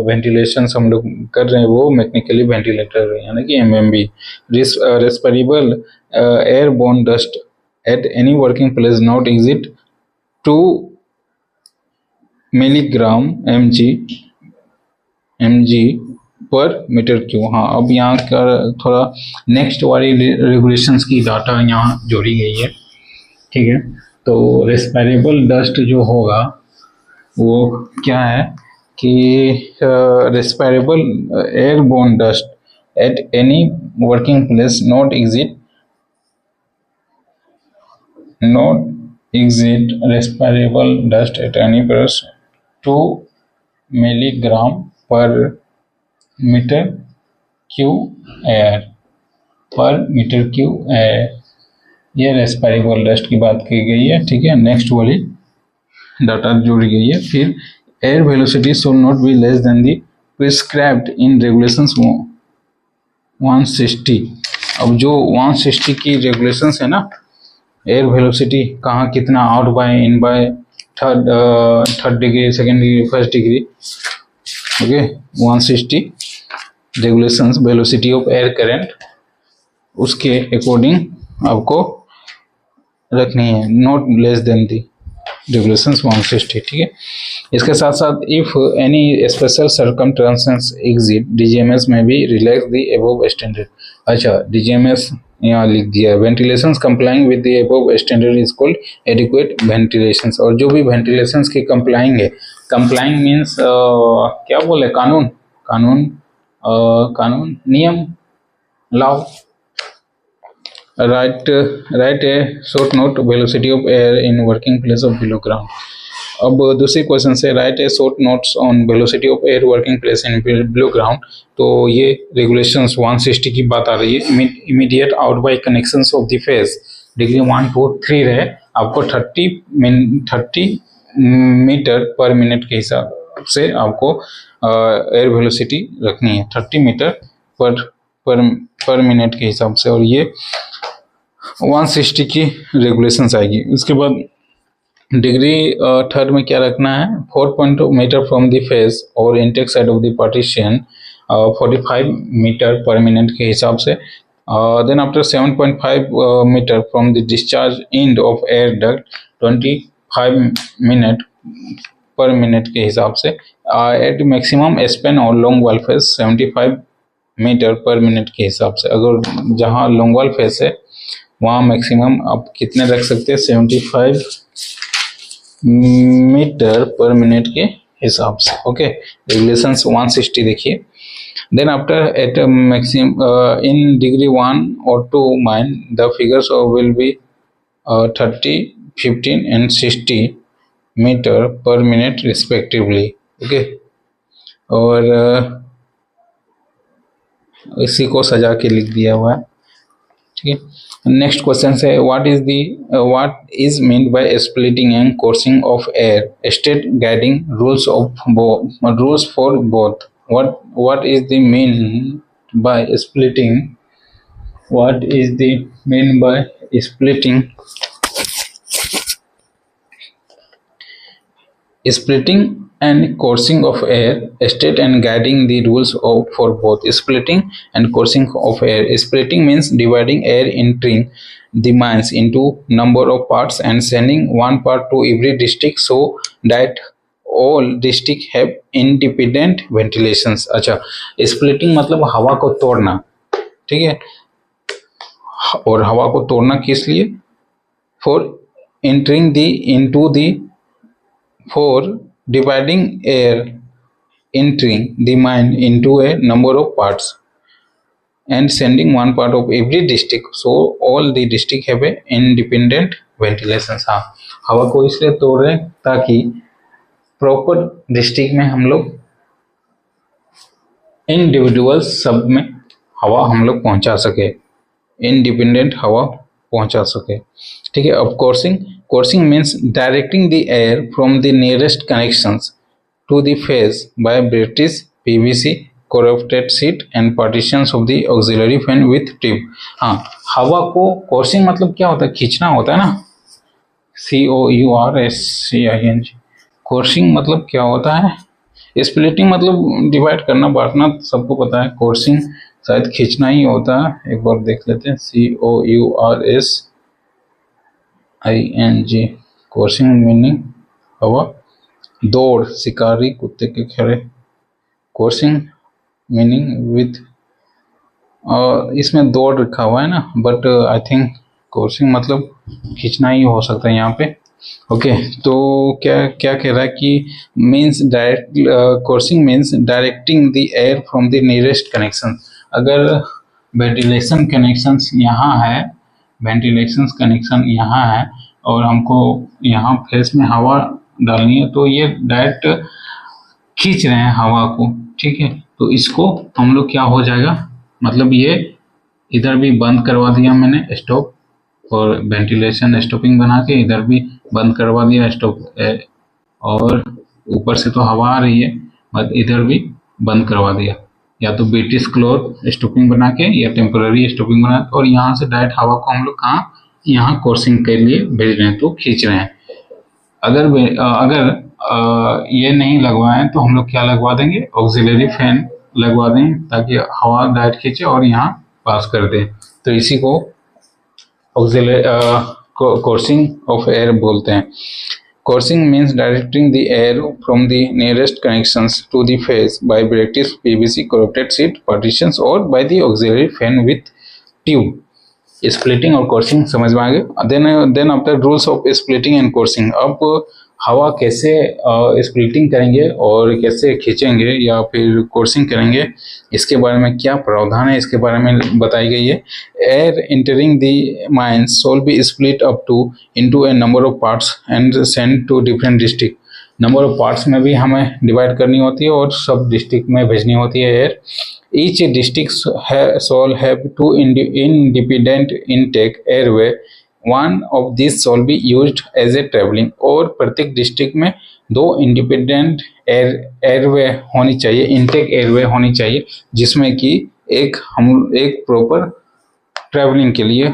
वेंटिलेशन हम लोग कर रहे हैं वो मैकेनिकली वेंटिलेटर यानी कि MMV। Respirable airborne dust at any working place not exit 2 milligram mg per metre cube. हाँ, अब यहाँ का थोड़ा नेक्स्ट वाली रेगुलेशंस की डाटा यहाँ जोड़ी गई है, ठीक है। तो रेस्पिरेबल डस्ट जो होगा वो क्या है कि respirable airborne dust at any working place not exit respirable dust at any place 2 milligram per metre cube air per metre cube air, ये रेस्पिरेबल डस्ट की बात की गई है, ठीक है। नेक्स्ट वाली डाटा जोड़ी गई है। फिर air velocity shall not be less than the prescribed in regulations 160। अब जो 160 की रेगुलेशंस है ना, एयर वेलोसिटी कहाँ कितना, out by in by third degree, second degree, first degree, okay 160 regulations velocity of air current उसके अकॉर्डिंग आपको रखनी है, not less than the regulations 160, ठीक है। इसके साथ साथ if any special circumstances exist DGMS में भी रिलैक्स द अबव स्टैंडर्ड। अच्छा डीजीएमएस यहाँ लिख दिया, ventilations complying with the above standard is called adequate ventilations. और जो भी वेंटिलेशंस के कंप्लाइंग है, कंप्लाइंग मीन्स क्या बोले, कानून कानून कानून नियम law. Right A short note velocity of air in working place of below ground. अब दूसरी क्वेश्चन से right A short notes on velocity of air working place in below ground. तो ये रेगुलेशंस 160 की बात आ रही है। Immediate out by connections of the face degree 1 2 3 रहे, आपको 30 मीटर पर मिनट के हिसाब से आपको एयर वेलोसिटी रखनी है, 30 मीटर पर मिनट के हिसाब से, और ये 160 की रेगुलेशंस आएगी। उसके बाद डिग्री थर्ड में क्या रखना है, 4.2 मीटर फ्रॉम द फेस और intake side of the partition 45 metre per minute के हिसाब से। Then after 7.5 metre from the discharge end of air duct 25 minute per minute के हिसाब से। एट मैक्सिमम स्पेन और long wall face 75 metre per minute के हिसाब से। अगर जहाँ लॉन्ग वॉल फेस है वहाँ मैक्सिमम आप कितने रख सकते हैं, 75 मीटर पर मिनट के हिसाब से। ओके रेगुलेशंस 160 देखिए। Then after at maximum in degree 1 और 2 mine the figures will be 30 15 and 60 metre per minute respectively. Okay और इसी को सजा के लिख दिया हुआ है, ठीक है। नेक्स्ट क्वेश्चन है what is meant by splitting and कोर्सिंग of air state guiding rules for both. What is the mean by splitting, what is the mean by splitting and coursing of air state and guiding the rules for both splitting and coursing of air. Splitting means dividing air entering the mines into number of parts and sending one part to every district so that all district have independent ventilations। अच्छा splitting मतलब हवा को तोड़ना, ठीक है। और हवा को तोड़ना किस लिए, for entering the into the for dividing air entering the mine into a number of parts and sending one part of every district so all the district have a independent ventilations। हाँ हवा को इसलिए तोड़ रहे हैं ताकि proper district में हम लोग इंडिविजुअल सब में हवा हम लोग पहुंचा सके, इंडिपेंडेंट हवा पहुंचा सके, ठीक है। अब coursing means directing the air from the nearest connections to the face by British PVC corrugated sheet and partitions of the auxiliary fan with tube। हाँ हवा को coursing मतलब क्या होता है, खींचना होता है ना, COURSING। coursing मतलब क्या होता है, स्प्लिटिंग मतलब डिवाइड करना बांटना, सबको पता है। coursing शायद खींचना ही होता है, एक बार देख लेते हैं, COURSING coursing मीनिंग हवा, दौड़ शिकारी कुत्ते के खड़े, coursing मीनिंग विथ, इसमें दौड़ रखा हुआ है ना, बट आई थिंक coursing मतलब खींचना ही हो सकता है यहाँ पे। ओके तो क्या क्या कह रहा है कि means direct, coursing means directing the air from the nearest connection. अगर वेंटिलेशन कनेक्शंस यहाँ है, वेंटिलेशन कनेक्शन यहाँ है और हमको यहाँ फेस में हवा डालनी है, तो ये डायरेक्ट खींच रहे हैं हवा को, ठीक है। तो इसको हम लोग क्या हो जाएगा, मतलब ये इधर भी बंद करवा दिया मैंने स्टॉप, और वेंटिलेशन स्टॉपिंग बना के इधर भी बंद करवा दिया स्टॉप, और ऊपर से तो हवा आ रही है बट इधर भी बंद करवा दिया, या तो ब्रिटिश क्लोथ स्टॉपिंग बना के या टेम्पररी स्टॉपिंग बना के, और यहाँ से डायरेक्ट हवा को हम लोग कहाँ, यहाँ coursing के लिए भेज रहे हैं, तो खींच रहे हैं। अगर ये नहीं लगवाएं तो हम लोग क्या लगवा देंगे, ऑक्सिलरी फैन लगवा दें ताकि हवा डायरेक्ट खींचे और यहाँ पास कर दे। तो इसी को ऑक्सिलरी कोर्सिंग ऑफ एयर बोलते हैं। Coursing means directing the air from the nearest connections to the face by brackets, PVC corrugated sheet partitions or by the auxiliary fan with tube. Splitting और कोर्सिंग समझ में आ गए। Then after rules of splitting and coursing, अब हवा कैसे splitting करेंगे और कैसे खींचेंगे या फिर कोर्सिंग करेंगे, इसके बारे में क्या प्रावधान है इसके बारे में बताई गई है। Air entering the mines shall be split up to into a number of parts and send to different district. Number of parts में भी हमें डिवाइड करनी होती है और सब डिस्ट्रिक्ट में भेजनी होती है air. Each district shall have two independent intake airway, one of this shall be used as a travelling. और प्रत्येक डिस्ट्रिक्ट में दो इंडिपेंडेंट एयरवे होनी चाहिए, इनटेक एयरवे होनी चाहिए, जिसमें कि एक प्रॉपर ट्रेवलिंग के लिए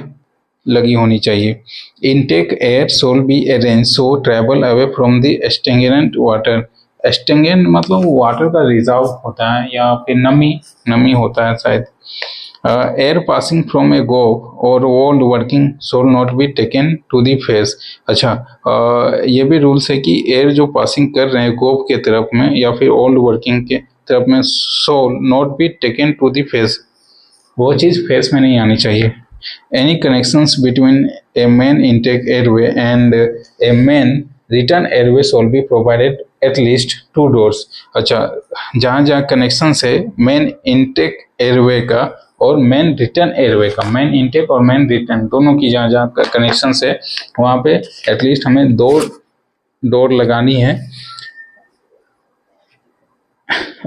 लगी होनी चाहिए। Intake air shall be arrange so travel away from the stagnant water. Stagnant मतलब वाटर का रिजर्व होता है या फिर नमी होता है शायद। Air passing from a goaf और old working shall not be taken to the face. अच्छा, ये भी रूल्स है कि एयर जो पासिंग कर रहे हैं गोव के तरफ में या फिर ओल्ड वर्किंग के तरफ में, shall not be taken to the face, वो चीज़ फेस में नहीं आनी चाहिए। Any connections between a main intake airway and a main return airway shall be provided at least 2 doors। अच्छा, जहाँ कनेक्शन है मेन इनटेक एयरवे का और मेन रिटर्न एयरवे का, मेन इनटेक और मेन रिटर्न दोनों की जहाँ कनेक्शन है वहाँ पे एटलीस्ट हमें 2 डोर लगानी है।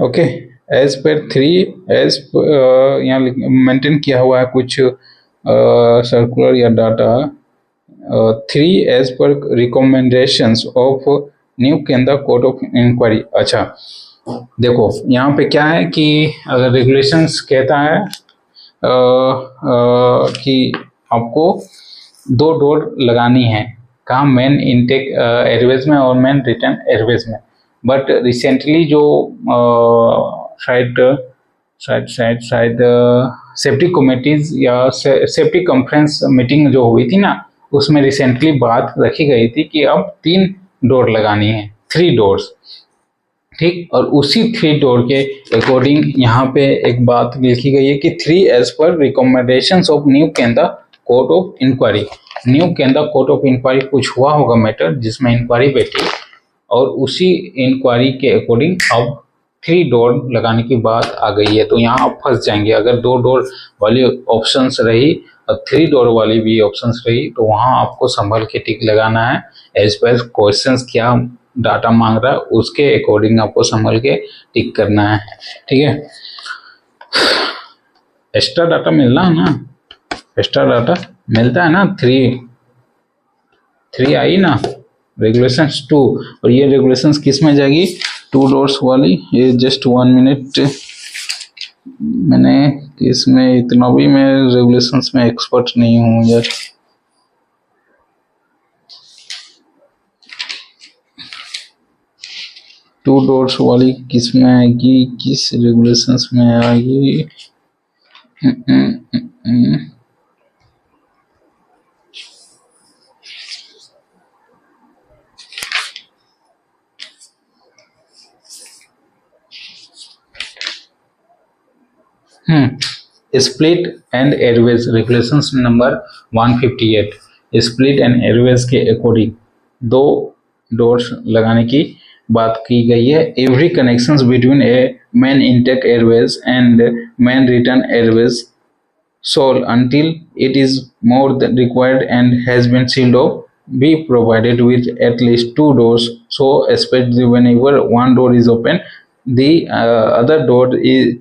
ओके, एज पर 3 यहाँ मेंटेन किया हुआ है कुछ सर्कुलर या data 3 as per recommendations of New Kendra court of inquiry. अच्छा देखो यहाँ पे क्या है कि अगर रेगुलेशंस कहता है कि आपको 2 डोर लगानी है, कहाँ, मेन इनटेक एयरवेज में और मेन रिटर्न एयरवेज में। बट रिसेंटली जो शायद सेफ्टी कमेटीज या सेफ्टी कॉन्फ्रेंस मीटिंग जो हुई थी ना, उसमें रिसेंटली बात रखी गई थी कि अब 3 डोर लगानी है, 3 डोर्स, ठीक। और उसी 3 डोर के अकॉर्डिंग यहाँ पे एक बात लिखी गई है कि 3 as per recommendations of New Kendra court of inquiry. New Kendra court of inquiry कुछ हुआ होगा मैटर जिसमें इंक्वायरी बैठी, और उसी इंक्वायरी के अकॉर्डिंग अब 3 डोर लगाने की बात आ गई है। तो यहाँ आप फंस जाएंगे, अगर 2 डोर वाली ऑप्शंस रही और 3 डोर वाली भी ऑप्शंस रही तो वहाँ आपको संभल के टिक लगाना है। एज पर क्वेश्चंस क्या डाटा मांग रहा है उसके अकॉर्डिंग आपको संभल के टिक करना है, ठीक है। एक्स्ट्रा डाटा मिलना है ना, एक्स्ट्रा डाटा मिलता है ना, 3 आई ना रेगुलेशंस 2, और ये रेगुलेशंस किस में जाएगी, 2 डोर्स वाली। ये जस्ट 1 मिनट, मैंने इसमें इतना भी मैं रेगुलेशंस में एक्सपर्ट नहीं हूँ यार। टू डोर्स वाली किस में आएगी, किस रेगुलेशंस में आएगी? Split and airways regulations number 158। Split and airways के अकॉर्डिंग 2 डोर्स लगाने की बात की गई है। Every connections between a main intake airways and main return airways shall until it is more than required and has been sealed off be provided with at least 2 doors, so especially whenever one door is open the other door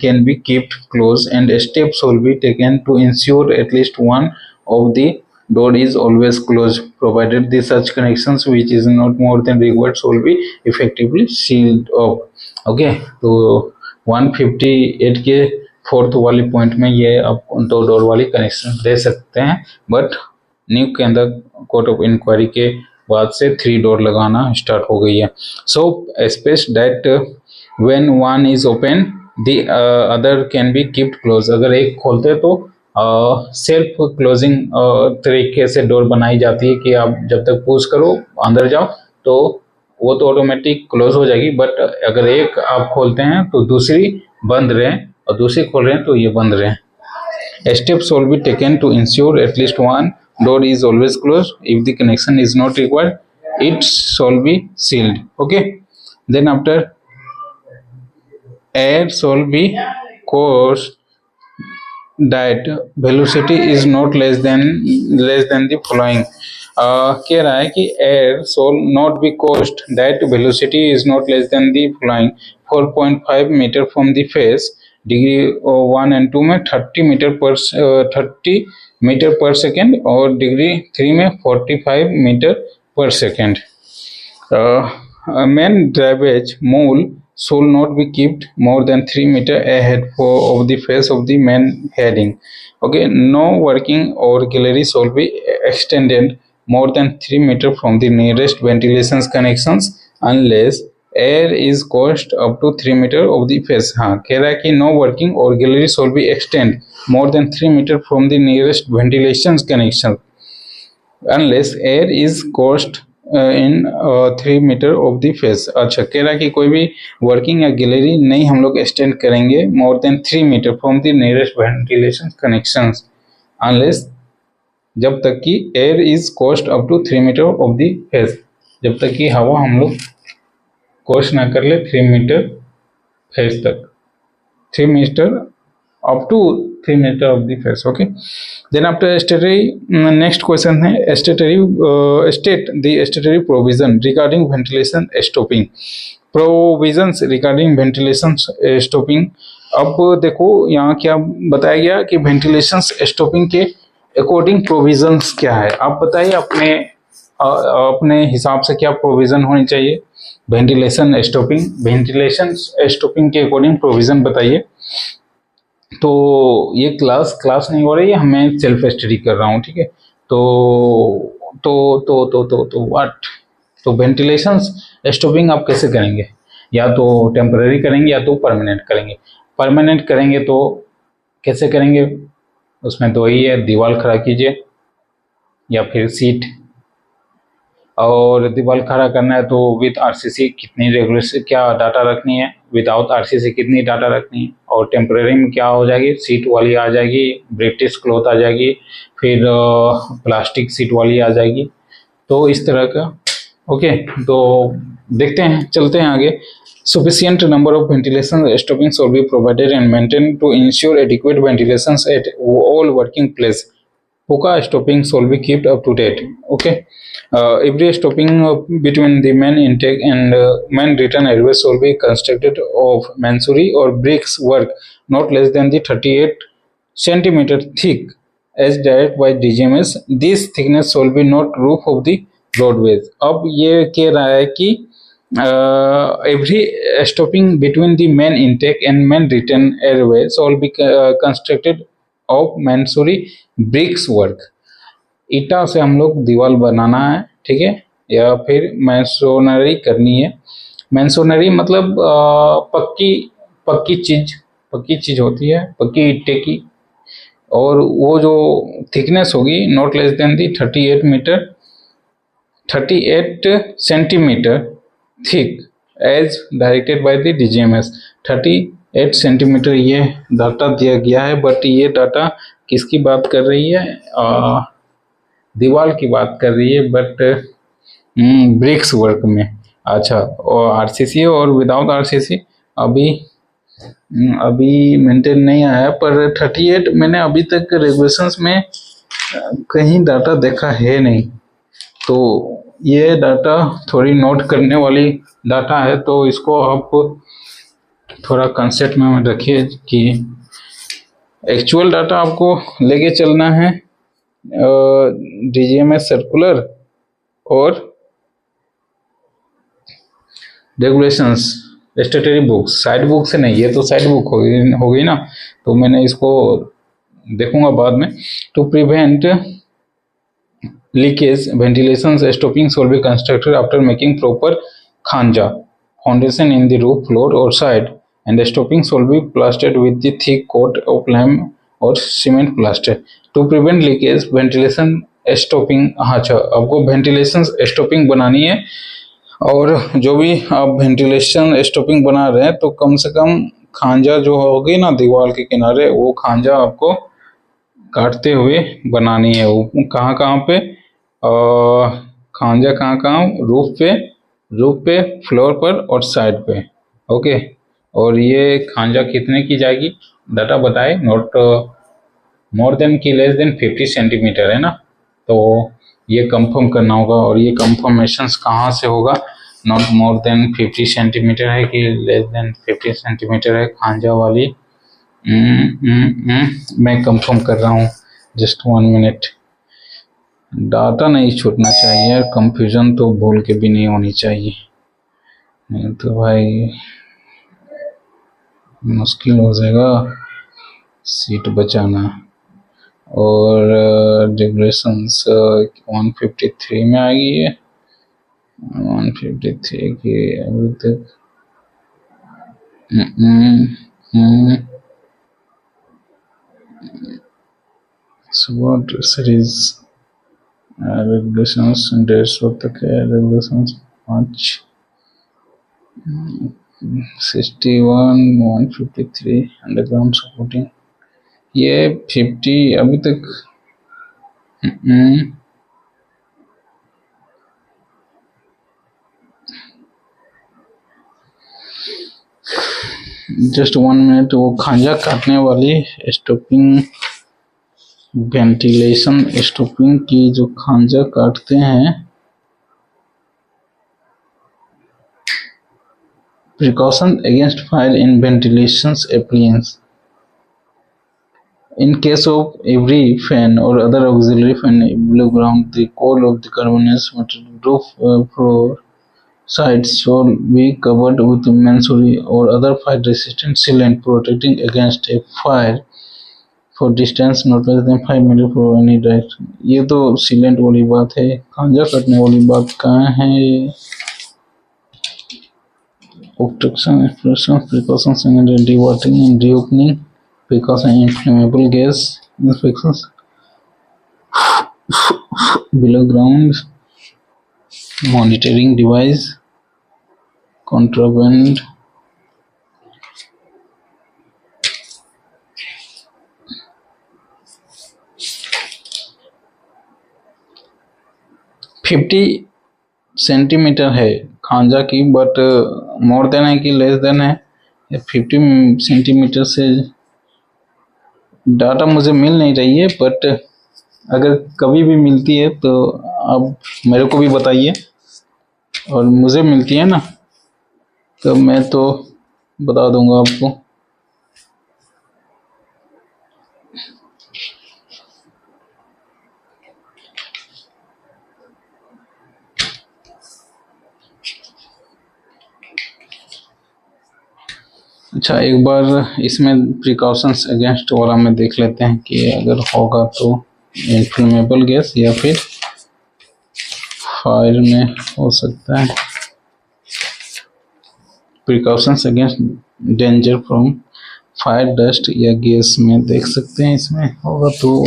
can be kept closed, and steps will be taken to ensure at least one of the door is always closed, provided the such connections which is not more than required will be effectively sealed off। okay, तो 158 के 4th वाली point में ये आप 2 door वाली connection दे सकते हैं, but new Kendra court of inquiry के बाद से 3 डोर लगाना स्टार्ट हो गई है। So space that when one is open the other can be kept close. अगर एक खोलते तो सेल्फ क्लोजिंग तरीके से डोर बनाई जाती है कि आप जब तक पुश करो अंदर जाओ तो वो तो ऑटोमेटिक क्लोज हो जाएगी, बट अगर एक आप खोलते हैं तो दूसरी बंद रहे और दूसरी खोल रहे हैं तो ये बंद रहे। Steps will be taken to ensure at least one door is always closed. If the connection is not required, it shall be sealed. Okay. Then after, air shall be coursed that velocity is not less than the following. कह रहा है कि air shall not be caused that velocity is not less than the following: 4.5 metre from the face, degree 1 and 2 में 30 metre per second और degree 3 में 45 metre per second. Main ड्राइवेज मूल should not be kept more than 3 meter ahead of the face of the main heading. Okay, no working or gallery should be extended more than 3 meter from the nearest ventilation connections unless air is caused up to 3 meter of the face. हाँ, कह रहा है कि no working or gallery should be extend more than 3 meter from the nearest ventilation connection unless air is caused in 3 metre of the face. अच्छा, कह रहा है कि कोई भी वर्किंग या गैलरी नहीं हम लोग एक्सटेंड करेंगे more than 3 metre from the nearest ventilation connections unless, जब तक कि air is coast up to 3 metre of the face, जब तक कि हवा हम लोग कोस्ट ना कर ले 3 मीटर फेस तक, 3 metre up to 3 meter of the face. Okay, then after statutory, next question है statutory state the statutory provision regarding ventilation stopping. Provisions regarding ventilation stopping. अब देखो यहाँ क्या बताया गया कि ventilation stopping के अकॉर्डिंग प्रोविजंस क्या है। आप बताइए अपने हिसाब से क्या प्रोविजन होनी चाहिए वेंटिलेशन स्टॉपिंग के अकॉर्डिंग प्रोविजन बताइए। तो ये क्लास नहीं हो रही है, मैं सेल्फ स्टडी कर रहा हूँ, ठीक है। तो व्हाट, तो वेंटिलेशन स्टॉपिंग आप कैसे करेंगे, या तो टेम्पररी करेंगे या तो परमानेंट करेंगे। परमानेंट करेंगे तो कैसे करेंगे, उसमें तो वही है, दीवार खड़ा कीजिए या फिर सीट। और दीवार खड़ा करना है तो विद आरसीसी कितनी रेगुलेशन क्या डाटा रखनी है, विदाउट आरसीसी कितनी डाटा रखनी है, और टेम्परेरी में क्या हो जाएगी, सीट वाली आ जाएगी, ब्रिटिश क्लॉथ आ जाएगी, फिर प्लास्टिक सीट वाली आ जाएगी। तो इस तरह का ओके, तो देखते हैं, चलते हैं आगे। Sufficient number of ventilation stopping should be provided and maintained to ensure adequate ventilations at all working place. Hookah stopping should be kept up to date. Okay. Every stopping between the main intake and main return airway should be constructed of masonry or bricks work not less than the 38 centimeter thick as directed by DGMS. This thickness should be not roof of the roadways. अब ये कह रहा है कि every stopping between the main intake and main return airway should be constructed of masonry bricks work. ईटा से हम लोग दीवार बनाना है, ठीक है, या फिर मैसोनरी करनी है। मैसोनरी मतलब पक्की चीज होती है, पक्की ईटे की, और वो जो थिकनेस होगी not less than the 38 centimetre thick as directed by the DGMS। 38 centimetre ये डाटा दिया गया है, बट ये डाटा किसकी बात कर रही है, दीवार की बात कर रही है, बट ब्रिक्स वर्क में। अच्छा, और आरसीसी और विदाउट आरसीसी अभी मेंटेन नहीं आया, पर 38 मैंने अभी तक रेगुलेशंस में कहीं डाटा देखा है नहीं। तो ये डाटा थोड़ी नोट करने वाली डाटा है, तो इसको आप थोड़ा कंसेप्ट में रखिए कि एक्चुअल डाटा आपको लेके चलना है DGMS सर्कुलर और regulations statutory books, side book से नहीं, ये तो साइड बुक हो गई ना, तो मैंने इसको देखूंगा बाद में। To prevent leakage, ventilation stoppings will be constructed after making proper khanja foundation in the roof, floor or side, and the stoppings will be plastered with the thick coat of lime or cement plaster. To prevent leakage, ventilation stopping, हाँ अच्छा आपको ventilation stopping बनानी है, और जो भी आप ventilation stopping बना रहे हैं तो कम से कम खांजा जो होगी ना दीवार के किनारे, वो खांजा आपको काटते हुए बनानी है। वो कहाँ कहाँ पे खांजा कहाँ कहाँ, रूफ पे, फ्लोर पर और साइड पे। ओके, और ये खांजा कितने की जाएगी डाटा बताए, नॉट मोर देन की लेस देन 50 सेंटीमीटर है ना, तो ये कंफर्म करना होगा। और ये कंफर्मेशन कहाँ से होगा, नॉट मोर देन 50 सेंटीमीटर है कि लेस देन 50 सेंटीमीटर है खांजा वाली। मैं कंफर्म कर रहा हूँ, जस्ट 1 मिनट। डाटा नहीं छूटना चाहिए यार, कंफ्यूजन तो भूल के भी नहीं होनी चाहिए, नहीं तो भाई मुश्किल हो जाएगा सीट बचाना। और डिग्रेशंस 153 में आ गई है, 153 की अभी तक SWOT सीरीज रेगुलेशंस 150 तक है, रेगुलेशंस 5 61 153 अंडरग्राउंड सपोर्टिंग, ये 50 अभी तक जस्ट 1 मिनट। वो खांजा काटने वाली स्टॉपिंग, वेंटिलेशन स्टॉपिंग की जो खांजा काटते हैं, precaution against fire in ventilation appliances in case of every fan or other auxiliary fan below ground, the core of the carbonous material roof floor sides should be covered with masonry or other fire resistant sealant protecting against a fire for distance not less than 5 metre for any direction। ये तो sealant वाली बात है, खांजा कटने वाली बात कहाँ है? Obstruction, explosion, precautions and dewatering and reopening, precaution inflammable gas inspections below ground, monitoring device, contraband, fifty centimetre है खांजा की, बट मोर देन है कि लेस देन है, 50 सेंटीमीटर से डाटा मुझे मिल नहीं रही है, बट अगर कभी भी मिलती है तो आप मेरे को भी बताइए, और मुझे मिलती है ना तो मैं तो बता दूंगा आपको। अच्छा, एक बार इसमें प्रिकॉशंस अगेंस्ट वाला में देख लेते हैं कि अगर होगा तो इन्फ्लेमेबल गैस या फिर फायर में हो सकता है। Precautions against danger from fire, dust या गैस में देख सकते हैं, इसमें होगा तो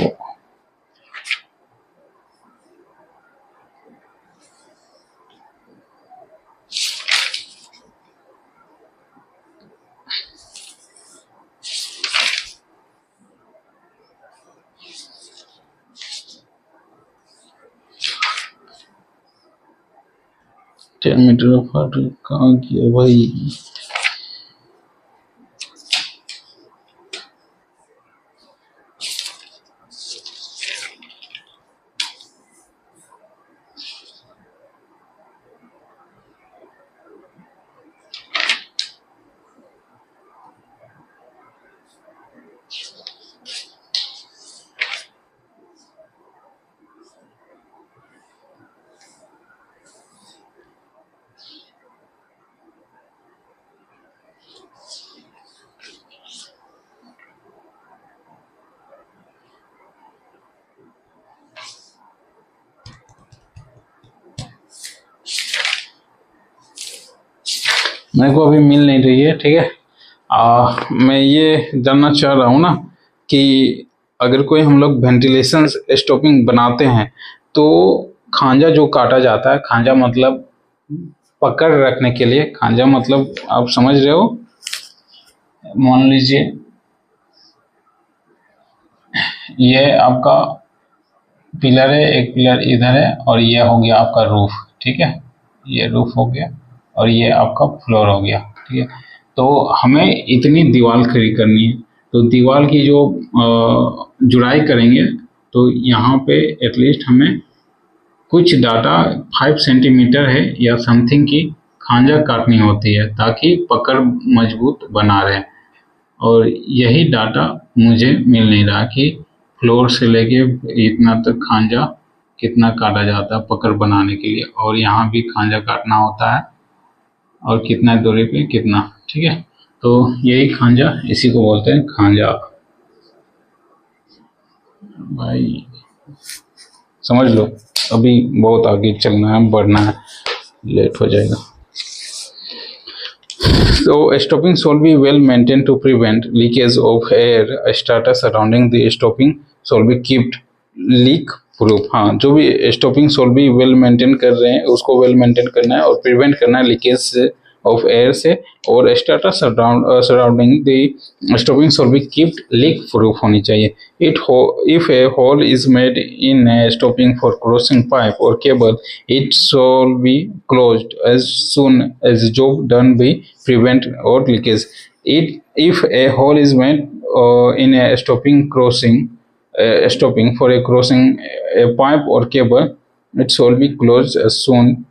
मीटर फायर कहाँ गया भाई? मेरे को अभी मिल नहीं रही है, ठीक है। मैं ये जानना चाह रहा हूँ ना कि अगर कोई हम लोग वेंटिलेशन स्टॉपिंग बनाते हैं तो खांजा जो काटा जाता है, खांजा मतलब पकड़ रखने के लिए, खांजा मतलब आप समझ रहे हो, मान लीजिए ये आपका पिलर है, एक पिलर इधर है और ये हो गया आपका रूफ, ठीक है, ये रूफ हो गया और ये आपका फ्लोर हो गया, ठीक है। तो हमें इतनी दीवार खड़ी करनी है, तो दीवार की जो जुड़ाई करेंगे तो यहाँ पे एटलीस्ट हमें कुछ डाटा 5 सेंटीमीटर है या समथिंग की खांजा काटनी होती है ताकि पकड़ मजबूत बना रहे। और यही डाटा मुझे मिल नहीं रहा कि फ्लोर से लेके इतना तक खांजा कितना काटा जाता है पकड़ बनाने के लिए, और यहाँ भी खांजा काटना होता है और कितना दूरी पे कितना, ठीक है। तो यही खांजा, इसी को बोलते हैं खांजा। भाई समझ लो, अभी बहुत आगे चलना है, बढ़ना है, लेट हो जाएगा। So stopping should be well maintained to prevent leakage of air. Strata surrounding the stopping should be kept leak proof। हाँ, जो भी stopping should be well maintain कर रहे हैं उसको well maintain करना है और prevent करना है लीकेज of air से, और strata surrounding the stopping should be kept leak proof होनी चाहिए। If a hole is made in a stopping for crossing pipe or cable, it should be closed as soon as job done by prevent or leakage. If a hole is made in a stopping for a crossing a pipe or cable, it should be closed as soon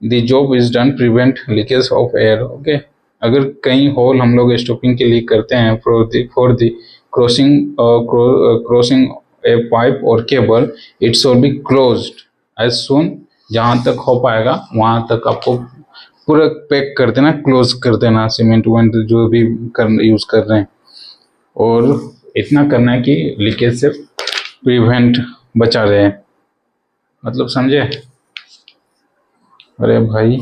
the job is done prevent leakage of air। Okay, अगर कहीं whole हम लोग stopping के लिए करते हैं for the crossing a pipe और cable, it should be closed as soon, जहाँ तक हो पाएगा वहाँ तक आपको पूरा पैक कर देना, क्लोज कर देना, सीमेंट वेंट जो भी यूज कर रहे हैं, और इतना करना है कि लीकेज से प्रिवेंट बचा रहे हैं। मतलब समझे? अरे भाई,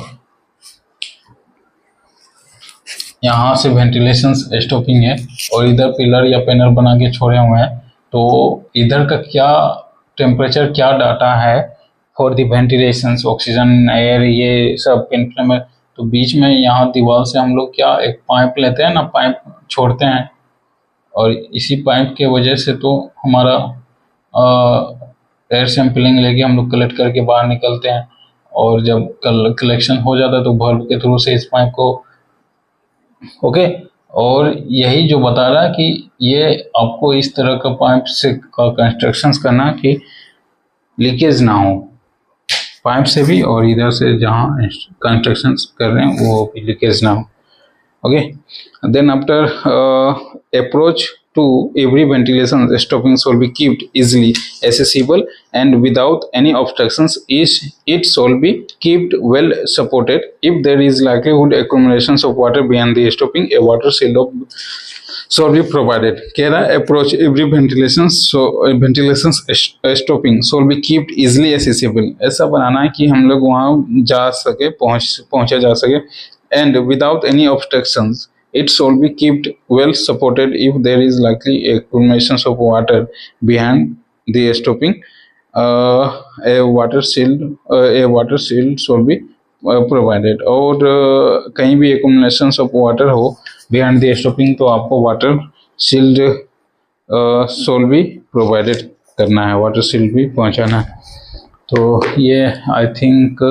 यहाँ से वेंटिलेशन स्टॉपिंग है और इधर पिलर या पैनल बना के छोड़े हुए हैं, तो इधर का क्या टेम्परेचर, क्या डाटा है for the ventilation, oxygen, air, ये सब इन्फ्लेमेट। तो बीच में यहाँ दीवार से हम लोग क्या एक पाइप लेते हैं ना, पाइप छोड़ते हैं, और इसी पाइप के वजह से तो हमारा एयर सैम्पलिंग लेके हम लोग कलेक्ट करके बाहर निकलते हैं, और जब कलेक्शन हो जाता है तो बल्ब के थ्रू से इस पाइप को, ओके। और यही जो बता रहा है कि ये आपको इस तरह का पाइप से का कंस्ट्रक्शन करना कि लीकेज ना हो पाइप से भी, और इधर से जहाँ कंस्ट्रक्शन कर रहे हैं वो भी लीकेज ना हो, okay. Then after approach to every ventilation stopping should be kept easily accessible and without any obstructions. It should be kept well supported. If there is likelihood accumulations of water behind the stopping, a water seal should be provided। कह रहा है approach every ventilation stopping should be kept easily accessible। ऐसा बनाना है कि हम लोग वहाँ जा सके, पहुँचा जा सके, and without any obstructions। It should be kept well supported if there is likely accumulations of water behind the stopping। A water shield should be provided। और कहीं भी accumulations of water हो behind the stopping तो आपको water shield should be provided करना है, water shield भी पहुंचाना है। तो ये आई थिंक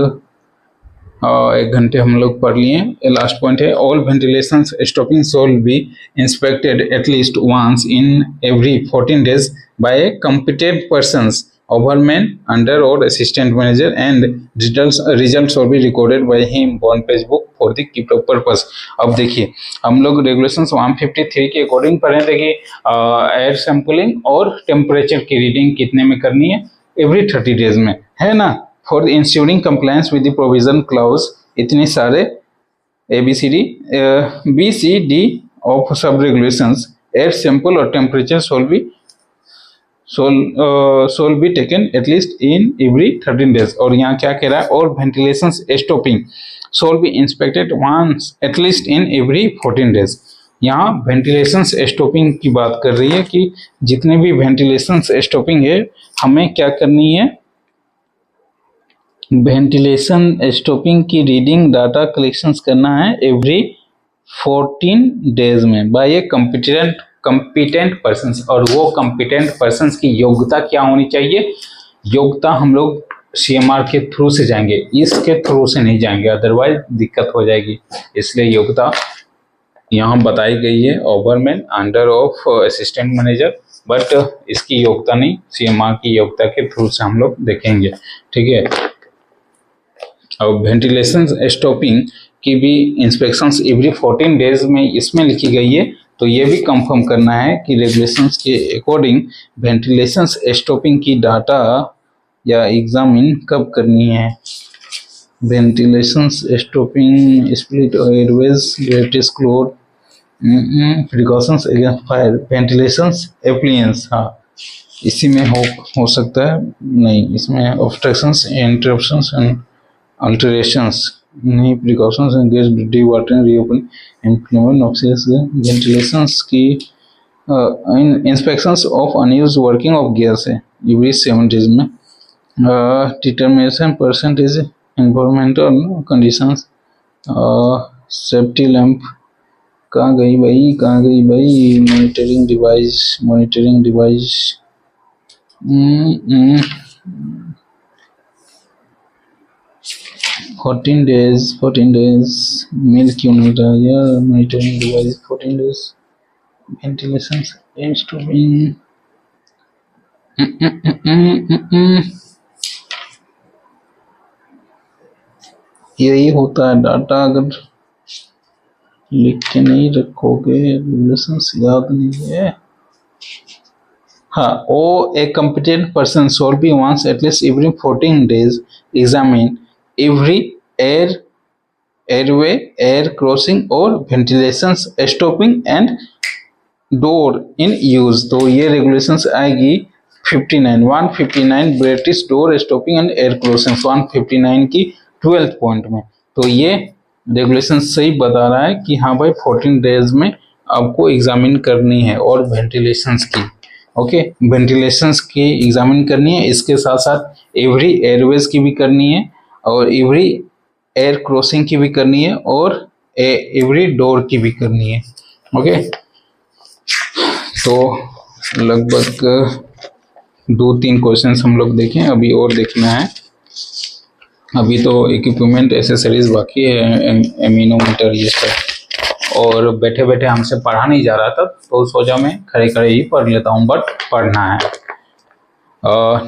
1 घंटे हम लोग पढ़ लिए। लास्ट पॉइंट है all ventilation stopping should be inspected at least once in every 14 days by a competent persons, overman, under or assistant manager, and results should be recorded by him on page book for the keep up purpose। अब देखिए हम लोग regulations 153 के according पढ़े थे कि air sampling और temperature की रीडिंग कितने में करनी है, एवरी 30 डेज में, है ना। For ensuring compliance with the provision clause, इतने सारे B C D of sub regulations, air sample और temperature should be shall be taken at least in every 13 days. और यहाँ क्या कह रहा है, और ventilation stopping shall be inspected once at least in every 14 days. यहाँ वेंटिलेशन स्टॉपिंग की बात कर रही है कि जितने भी वेंटिलेशन स्टॉपिंग है हमें क्या करनी है, वेंटिलेशन स्टॉपिंग की रीडिंग डाटा कलेक्शन करना है एवरी 14 डेज में बाय ए कंपिटेंट पर्सन। और वो कंपिटेंट पर्सन की योग्यता क्या होनी चाहिए, योग्यता हम लोग CMR के थ्रू से जाएंगे, इसके थ्रू से नहीं जाएंगे, अदरवाइज दिक्कत हो जाएगी। इसलिए योग्यता यहाँ बताई गई है ओवरमैन under of assistant manager, but इसकी योग्यता नहीं, CMR की योग्यता के थ्रू से हम लोग देखेंगे, ठीक है। और वेंटिलेशन स्टॉपिंग की भी इंस्पेक्शंस एवरी 14 डेज में इसमें लिखी गई है, तो ये भी कंफर्म करना है कि रेगुलेशंस के अकॉर्डिंग वेंटिलेशन स्टॉपिंग की डाटा या एग्जामिन कब करनी है। Ventilation stopping split airways grates closed precautions against fire ventilation appliances, हाँ इसी में हो सकता है, नहीं इसमें ऑब्स्ट्रक्शंस इंटरप्शंस एंड अल्टरेशंस नहीं, precautions against dewatering reopen implement oxygen ventilations की inspections of unused working of gears है एवरी 7 डेज में। Determination percentage environmental conditions, safety lamp कहाँ गई भाई, monitoring device 14 days milk unit monitoring device 14 days ventilation aims to be यही होता है, data अगर लिख के नहीं रखोगे रेगुलेशंस याद नहीं है। हाँ, ओ ए competent person shall be once at least every 14 days examine every airway, air crossing और ventilation stopping and door in use। तो ये regulations आएगी 159 British door stopping and air crossing 159 की 12th पॉइंट में। तो ये रेगुलेशन सही बता रहा है कि हाँ भाई 14 डेज में आपको एग्जामिन करनी है और वेंटिलेशंस की, ओके वेंटिलेशंस की एग्जामिन करनी है, इसके साथ साथ एवरी एयरवेज की भी करनी है और एवरी एयर क्रॉसिंग की भी करनी है और एवरी डोर की भी करनी है, ओके। तो लगभग 2-3 क्वेश्चंस हम लोग देखें, अभी और देखना है। अभी तो इक्विपमेंट एसेसरीज बाकी है, एमिनोमीटर ये सब, और बैठे बैठे हमसे पढ़ा नहीं जा रहा था तो सोचा मैं खड़े खड़े ही पढ़ लेता हूँ, बट पढ़ना है।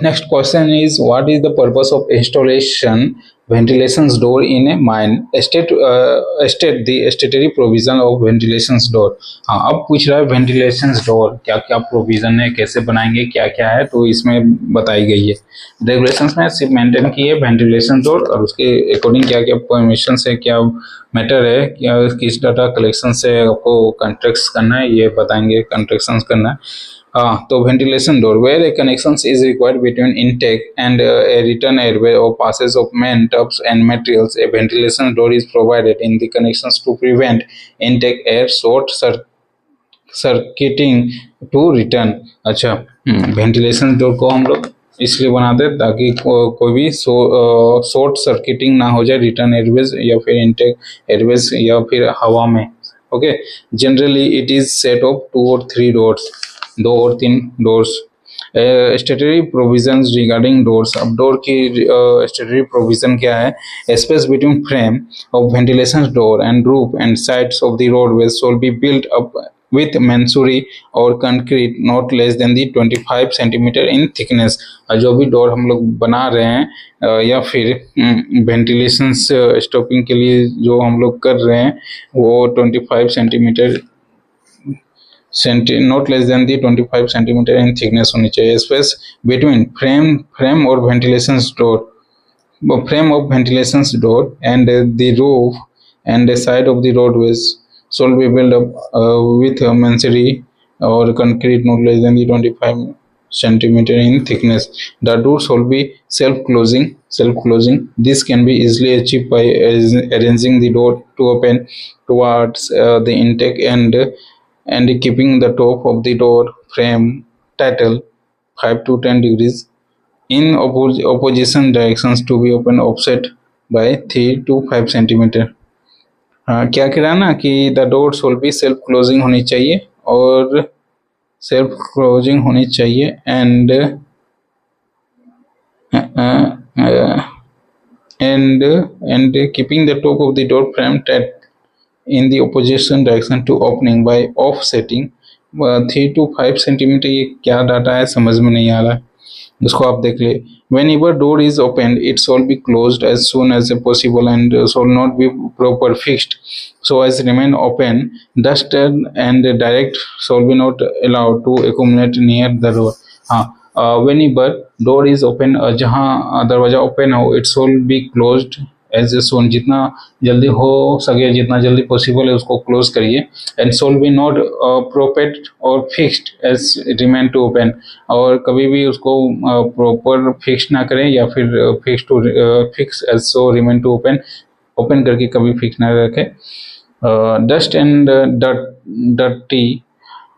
Next question is what is the purpose of installation ventilation door in a mine, state the statutory provision of ventilation door। हाँ, अब पूछ रहा है ventilation door क्या क्या प्रोविजन है, कैसे बनाएंगे, क्या क्या है, तो इसमें बताई गई है। रेगुलेशंस में सिर्फ मेंटेन की है वेंटिलेशन डोर और उसके अकॉर्डिंग क्या क्या परमिशन है, क्या मैटर है, क्या किस डाटा कलेक्शन से आपको कंट्रैक्ट्स करना है, ये बताएंगे कंट्रैक्शंस करना है। तो ventilation door where a connection is required between intake and a return airway or passage of main tubs and materials, a ventilation door is provided in the connections to prevent intake air short circuiting to return। अच्छा, ventilation door को हम लोग इसलिए बनाते हैं ताकि कोई भी शॉर्ट सर्किटिंग ना हो जाए रिटर्न एयरवेज या फिर इंटेक एयरवेज या फिर हवा में, okay. Generally it is set of 2 or 3 doors, 2 और 3 doors. Statutory provisions regarding doors, अब डोर की स्टैट्यूटरी प्रोविजन क्या है, space between frame of ventilation door and roof and sides of the roadways shall be built up with masonry और concrete not less than the 25 centimetre in thickness. जो भी door हम लोग बना रहे हैं या फिर वेंटिलेशन स्टॉपिंग के लिए जो हम लोग कर रहे हैं वो 25 centimetre not less than the 25 centimetre in thickness होनी चाहिए। स्पेस बिटवीन फ्रेम और ventilation door, frame of ventilation door and the roof and the side of the roadways shall be built up with masonry or concrete not less than the 25 centimeter in thickness. The doors will be self-closing. This can be easily achieved by arranging the door to open towards the intake and keeping the top of the door frame title 5 to 10 degrees in opposition directions to be open offset by 3 to 5 centimeter. हाँ, क्या कह रहा ना कि the doors will be self closing होनी चाहिए और self closing होनी चाहिए and keeping the top of the door frame tight in the opposition direction to opening by offsetting 3 to 5 centimetre. ये क्या डाटा है समझ में नहीं आ रहा है, इसको आप देख ले। Whenever door is opened, it shall be closed as soon as possible and shall not be proper fixed so as remain open. Dust and direct shall be not allowed to accumulate near the door. हाँ, whenever door is open, जहाँ दरवाजा open हो, it shall be closed as soon, जितना जल्दी हो सके, जितना जल्दी पॉसिबल है उसको क्लोज करिए। And shall be not propped और fixed as remain to open, और कभी भी उसको प्रॉपर फिक्स ना करें या फिर fix as so remain to open करके कभी फिक्स ना रखें। Dust and dirty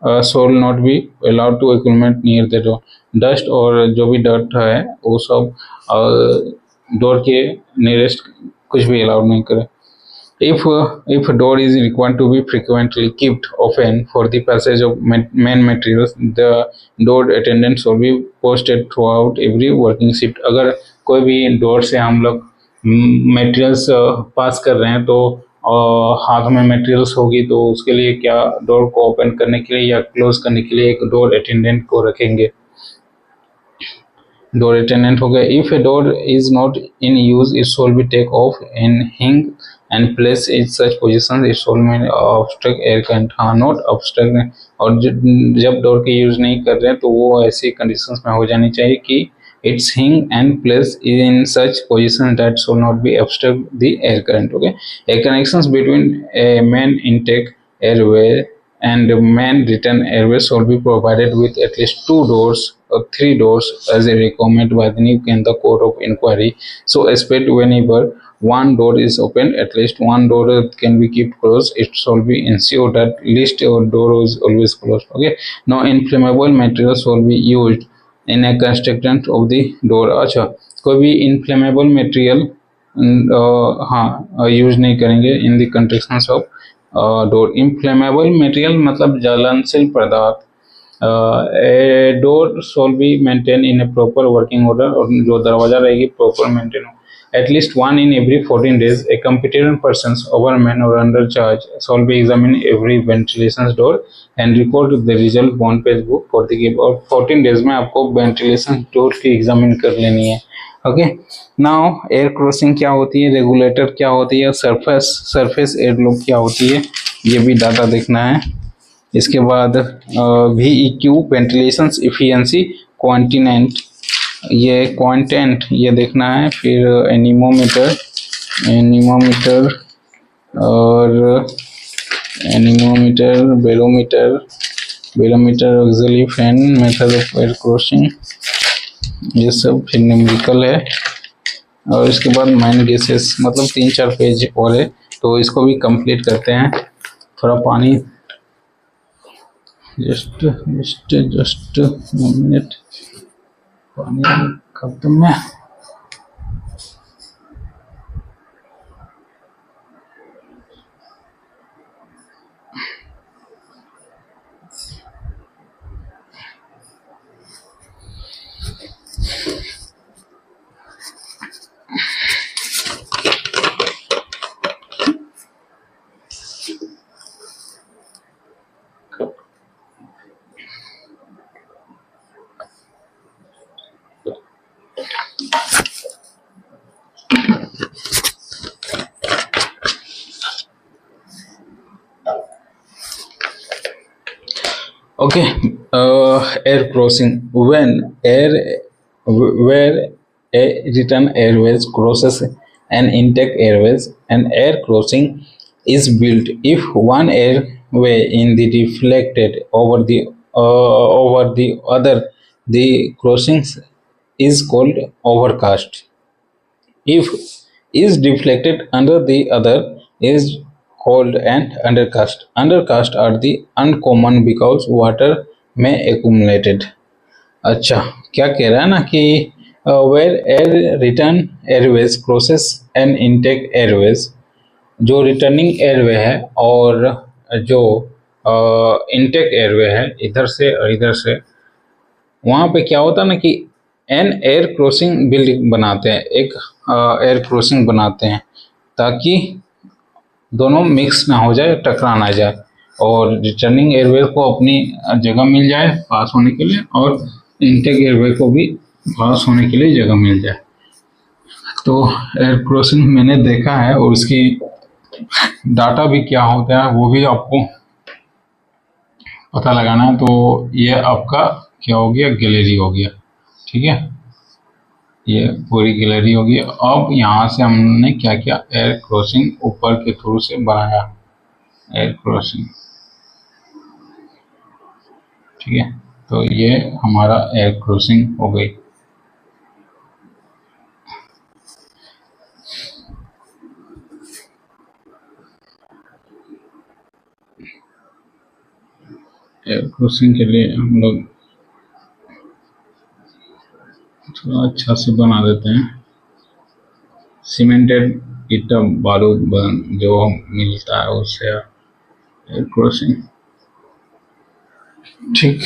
shall not be allowed to accumulate near the door. Dust और जो भी डर्ट है वो सब डोर के नियरेस्ट कुछ भी अलाउड नहीं करे। If door is required to be frequently kept open for the passage of main materials, the door attendant will be posted throughout every working shift। अगर कोई भी डोर से हम लोग मटेरियल्स पास कर रहे हैं तो हाथ में मटेरियल्स होगी, तो उसके लिए क्या डोर को ओपन करने के लिए या क्लोज करने के लिए एक डोर अटेंडेंट को रखेंगे। डोर अटेंडेंट हो गया। If a door is not in use it shall be take off in hinge and place in such position it shall mean obstruct air current. हाँ, नॉट ऑब्स्ट्रक्ट, और जब door के use नहीं कर रहे हैं तो वो ऐसी कंडीशंस में हो जानी चाहिए कि इट्स हिंग and place in such position that shawl not be obstruct the air current. Okay, A connections between a main intake airway and main return airway shall be provided with at least 2 doors or 3 doors as a requirement by the New Canada Court of Inquiry. So expect whenever one door is open, at least one door can be kept closed. It shall be ensured that least a door is always closed. Okay, now inflammable materials shall be used in a construction of the door। अच्छा, कोई भी inflammable material हाँ use नहीं करेंगे in the construction of door. Inflammable material मतलब ज्वलनशील पदार्थ। A door shawl be maintain in A proper working order, और जो दरवाजा रहेगी प्रॉपर मेंटेन हो। At least one in every 14 days A competent persons overman or under charge shall be examine every ventilation door and record the result on page book for the give। और 14 days में आपको ventilation door की examine कर लेनी है। Okay, now air crossing क्या होती है, रेगुलेटर क्या होती है, सरफेस एयर लॉक क्या होती है, ये भी डाटा देखना है। इसके बाद VEQ वेंटिलेशन एफिशिएंसी क्वांटिनेंट, ये क्वांटेंट ये देखना है। फिर एनीमोमीटर और barometer auxiliary fan, method of air crossing, ये सब फिर न्यूमेरिकल है। और इसके बाद माइन गैसेस, मतलब 3-4 पेज और है, तो इसको भी कंप्लीट करते हैं। थोड़ा पानी जस्ट मिनट, पानी खत्म है। Okay, air crossing, when where a return airways crosses an intake airways, an air crossing is built if one airway in the deflected over the other the crossings is called overcast. If is deflected under the other is called an undercast. Undercast are the uncommon because water may accumulated. अच्छा, क्या कह रहा है ना कि where air return airways crosses an intake airways, जो returning airway है और जो इनटेक एयरवे है इधर से और इधर से, वहाँ पे क्या होता है ना कि एन एयर क्रॉसिंग बिल्डिंग बनाते हैं, एक एयर क्रॉसिंग बनाते हैं ताकि दोनों मिक्स ना हो जाए, टकरा ना जाए और रिटर्निंग एयरवे को अपनी जगह मिल जाए पास होने के लिए और इनटेक एयरवे को भी पास होने के लिए जगह मिल जाए। तो एयर क्रॉसिंग मैंने देखा है और उसकी डाटा भी क्या होता है वो भी आपको पता लगाना है। तो ये आपका क्या हो गया, गैलरी हो गया, ठीक है, ये पूरी गैलरी होगी। अब यहाँ से हमने क्या किया, एयर क्रॉसिंग ऊपर के थ्रू से बनाया, एयर क्रॉसिंग, ठीक है। तो ये हमारा एयर क्रॉसिंग हो गई। एयर क्रॉसिंग के लिए हम लोग थोड़ा अच्छा से बना देते हैं, सीमेंटेड ईटा बारूद जो मिलता है उससे एयर क्रॉसिंग, ठीक।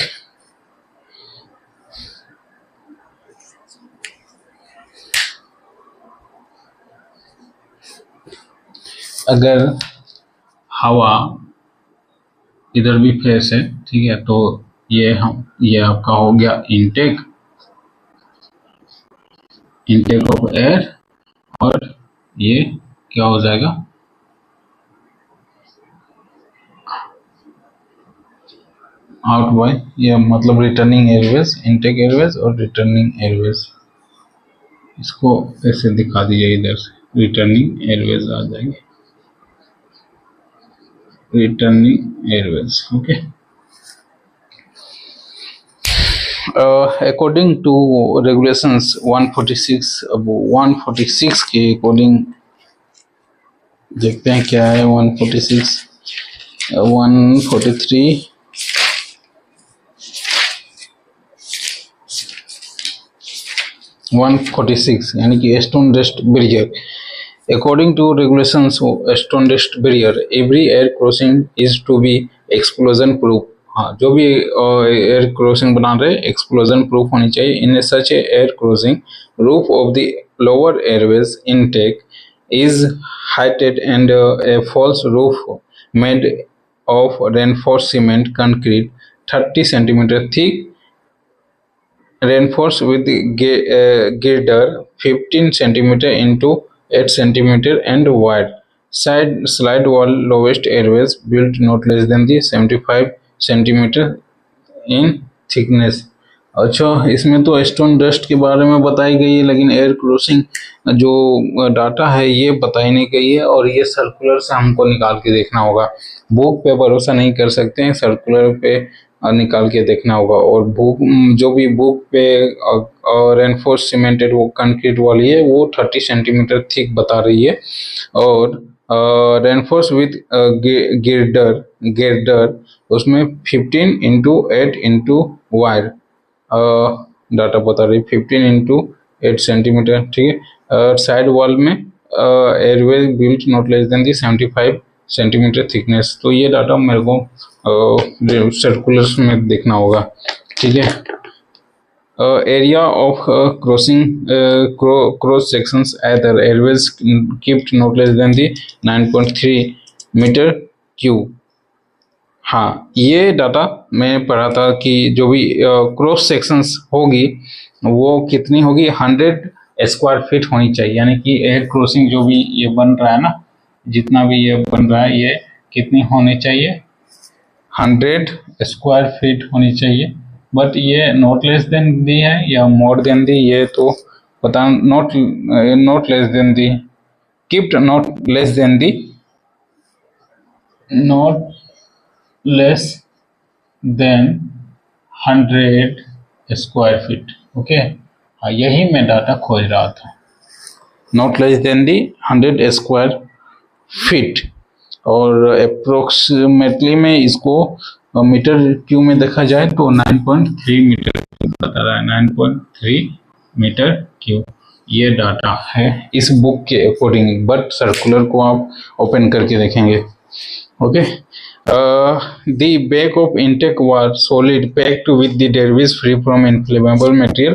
अगर हवा इधर भी फेस है, ठीक है, तो ये आपका हो गया इनटेक ऑफ एयर और ये क्या हो जाएगा, आउट बाय, ये मतलब रिटर्निंग एयरवेज, इनटेक एयरवेज और रिटर्निंग एयरवेज। इसको ऐसे दिखा दीजिए, इधर से रिटर्निंग एयरवेज आ जाएंगे, returning airways, okay. According to regulations 146 के अकॉर्डिंग देखते हैं क्या है 146, 143, 146 यानी कि stone dust barrier. According to regulations stone dust barrier every air crossing is to be explosion proof. हाँ, जो भी एयर क्रॉसिंग बना रहे एक्सप्लोजन प्रूफ होनी चाहिए। In such air crossing roof of the lower airways intake is heighted and a false roof made of reinforced cement concrete 30 centimeter thick, reinforced with girder 15 centimeter into 8 centimeter and wide. Slide wall lowest airways built not less than the 75 centimeter in thickness। अच्छा, इसमें तो stone dust के बारे में बताई गई है, लेकिन एयर क्रॉसिंग जो डाटा है ये बताई नहीं गई है और ये सर्कुलर से हमको निकाल के देखना होगा। बुक पे भरोसा नहीं कर सकते हैं, सर्कुलर पे निकाल के देखना होगा। और बुक जो भी बुक पे रेनफोर्स सीमेंटेड वो कंक्रीट वाली है वो 30 सेंटीमीटर थिक बता रही है और रेनफोर्स विथ गिर्डर उसमें 15 इंटू 8 इंटू वायर डाटा बता रही 15 इंटू 8 सेंटीमीटर, ठीक है। साइड वॉल में airway built not less than the 75 centimetre thickness. तो ये डाटा मेरे को सर्कुलर में देखना होगा, ठीक है। Area of crossing cross sections either airways kept not less than the 9.3 metre cube. हाँ, ये डाटा मैं पढ़ा था कि जो भी क्रॉस सेक्शंस होगी वो कितनी होगी, 100 स्क्वायर फीट होनी चाहिए। यानी कि एयर क्रॉसिंग जो भी ये बन रहा है ना, जितना भी ये बन रहा है ये कितनी होनी चाहिए, 100 स्क्वायर फीट होनी चाहिए। बट ये नॉट लेस देन दी है या मोर देन दी, ये तो पता, not less than the, keeped not less than the, not less than 100 square feet. Okay, हाँ यही मैं डाटा खोज रहा था, not less than the 100 square feet. और अप्रोक्सीमेटली में इसको मीटर क्यूब में देखा जाए तो 9.3 मीटर बता रहा है, 9.3 मीटर क्यूब ये डाटा है इस बुक के अकॉर्डिंग। बट सर्कुलर को आप ओपन करके देखेंगे। Okay, the bag of intake was solid packed with the derivatives free from inflammable material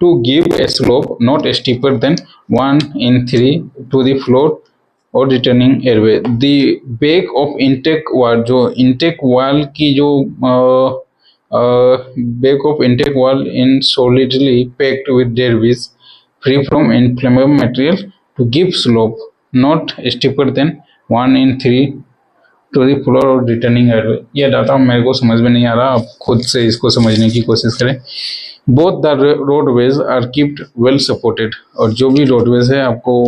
to give a slope not steeper than 1/3 to the floor और returning airway. The back of intake वाल, जो intake वाल की जो back of intake wall in solidly packed with debris free from inflammable material to give slope not steeper than 1/3 to the floor और returning airway. ये data मेरे को समझ में नहीं आ रहा, आप खुद से इसको समझने की कोशिश करें। Both the roadways are kept well supported, और जो भी रोडवेज है आपको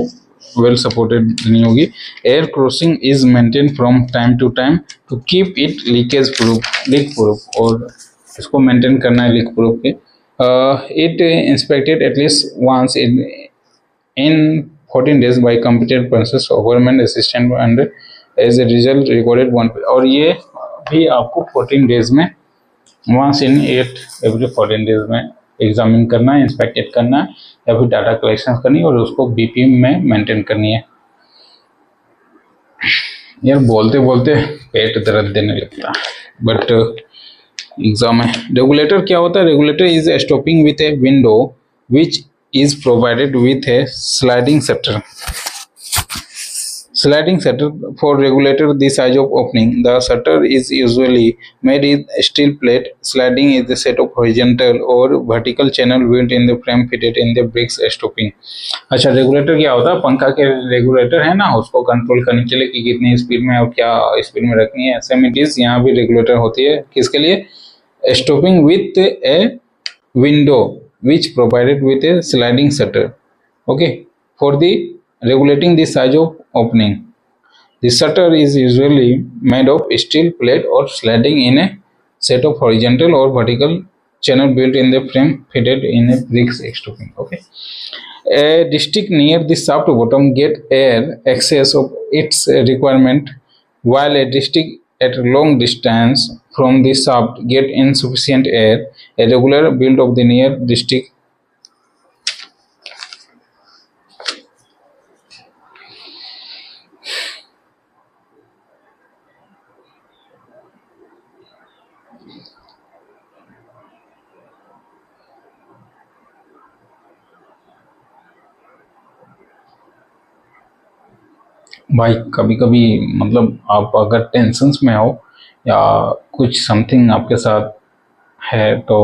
वेल सपोर्टेड नहीं होगी। Air crossing is maintain from time to time to keep it leakage proof, leak proof, और इसको मेंटेन करना है लीक प्रूफ के। It inspected at least once in 14 days by competent persons of government assistant and as a result recorded one। और ये भी आपको 14 days में वंस इन 8 एवरी 14 days में एग्जामिन करना है, इंस्पेक्टेड करना है, या फिर डाटा कलेक्शन करनी है और उसको बीपीएम में मेंटेन करनी है। यार बोलते बोलते पेट दर्द देने लगता है, बट एग्जाम है। रेगुलेटर क्या होता है? Regulator is stopping with a window which is provided with A sliding shutter. Sliding shutter for regulator the size of opening. The shutter is usually made in steel plate. Sliding is the set of horizontal or vertical channel built in the frame fitted in the bricks stopping। अच्छा, regulator क्या होता है? पंखा के regulator है ना, उसको control करने के लिए कि कितनी स्पीड में और क्या स्पीड में रखनी है। सेम इट इज यहाँ भी रेगुलेटर होती है, किसके लिए? Stopping with a window which provided with A sliding shutter. Okay, for the regulating the size of opening. The shutter is usually made of steel plate or sliding in a set of horizontal or vertical channel built in the frame fitted in a bricks stopping. Okay, a disc near the shaft bottom get air excess of its requirement, while a disc at long distance from the shaft get insufficient air. A regular build of the near disc भाई कभी कभी मतलब आप अगर tensions में हो या कुछ समथिंग आपके साथ है तो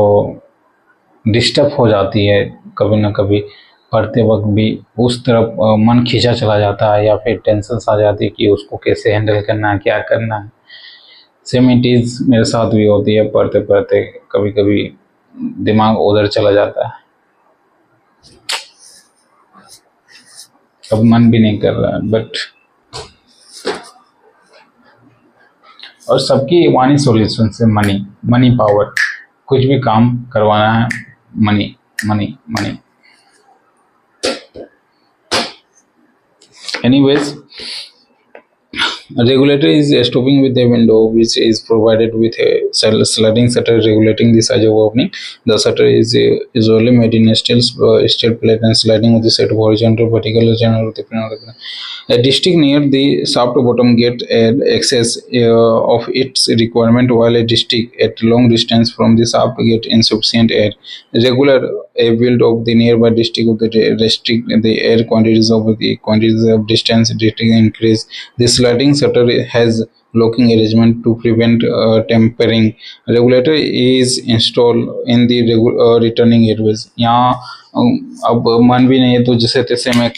डिस्टर्ब हो जाती है कभी ना कभी, पढ़ते वक्त भी उस तरफ मन खींचा चला जाता है, या फिर टेंशन्स आ जाती है कि उसको कैसे हैंडल करना है, क्या करना है। सेम इट इज मेरे साथ भी होती है, पढ़ते पढ़ते कभी कभी दिमाग उधर चला जाता है, अब मन भी नहीं कर रहा है। बट और सबकी वाणी सॉल्यूशन से मनी पावर, कुछ भी काम करवाना है, money money money. Anyways, regulator is stopping with a window which is provided with a sliding shutter regulating the size of opening. The shutter is usually made in steel plate and sliding with the set of horizontal vertical channel with the frame. A disc near the shaft bottom get excess of its requirement, while a disc at long distance from the shaft get insufficient air. Regular a build of the nearby disc of the restrict the air quantities of distance increase. The sliding shutter has locking arrangement to prevent tampering. Regulator is installed in the returning airways. यहाँ अब मन भी नहीं है तो जैसे तैसे मैं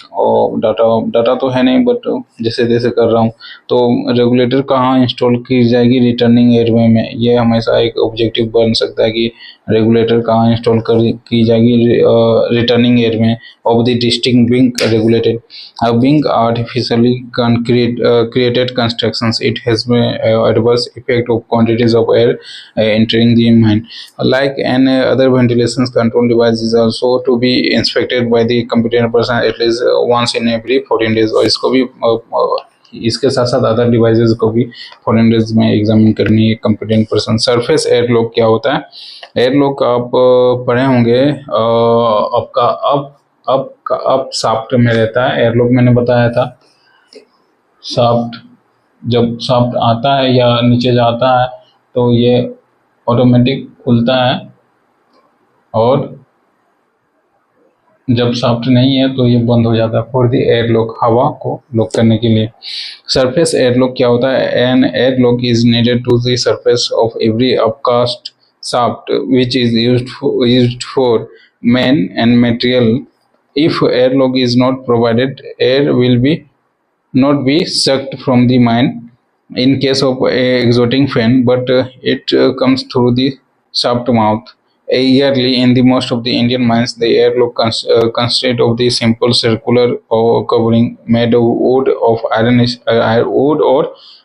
डाटा तो है नहीं, बट जैसे तैसे कर रहा हूँ। तो रेगुलेटर कहाँ इंस्टॉल की जाएगी? रिटर्निंग एयरवे में। ये हमेशा एक ऑब्जेक्टिव बन सकता है कि रेगुलेटर कहाँ इंस्टॉल की जाएगी, रिटर्निंग एयर में of the distinct wing regulated. A wing artificially created constructions. It has adverse effect of quantities of air entering the mine. Like an other ventilation control device is also to be inspected by the competent person at least once in every 14 days. और इसको भी इसके साथ साथ other devices को भी 14 days में examine करनी है कॉम्पिटेंट पर्सन। सरफेस एयरलॉक क्या होता है? एयरलॉक आप पढ़े होंगे, आपका अब शाफ्ट में रहता है एयरलॉक। मैंने बताया था शाफ्ट, जब शाफ्ट आता है या नीचे जाता है तो ये ऑटोमेटिक खुलता है, और जब शाफ्ट नहीं है तो ये बंद हो जाता है फॉर द एयरलॉक, हवा को लॉक करने के लिए। सरफेस एयरलॉक क्या होता है? An airlock is needed to the surface of every upcast shaft which is used for main and material. If airlock is not provided, air will not be sucked from the mine in case of a exhausting fan, but it comes through the shaft mouth. Yearly in the most of the Indian mines, the airlock consists of the simple circular covering made of wood or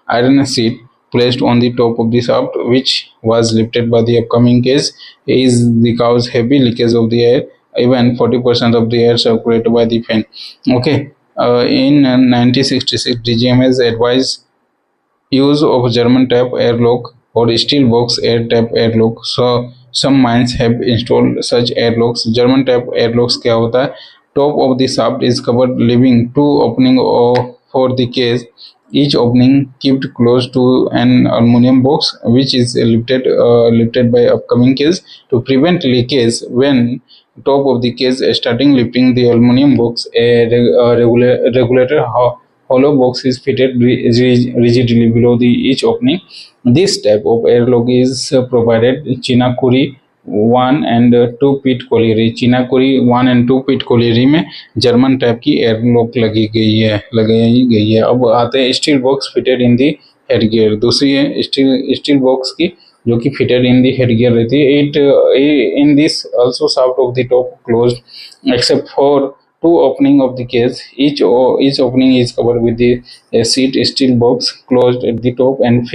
iron sheet placed on the top of the shaft, which was lifted by the upcoming case. Is the cause heavy leakage of the air, even 40% of the air circulated by the fan. Okay, in 1966 DGMS advised use of German type airlock or steel box air type airlock. So some mines have installed such airlocks. German type airlocks क्या होता है? Top of the shaft is covered, leaving two opening for the case. Each opening kept close to an aluminum box which is lifted by upcoming case to prevent leakage. When top of the case starting lifting the aluminum box, a regulator hollow box is fitted rigidly below each opening. This type of airlock is provided Chinakuri 1 and 2 pit colliery. Chinakuri 1 and 2 pit colliery में German type की airlock लगाई गई है। अब आते हैं steel box fitted in the headgear. दूसरी है स्टील बॉक्स की जो कि फिटेड इन दी हेडगियर रहती है। It in this also shaft of the top closed except for two opening of the case. Each opening is covered with a seat steel box closed at the top and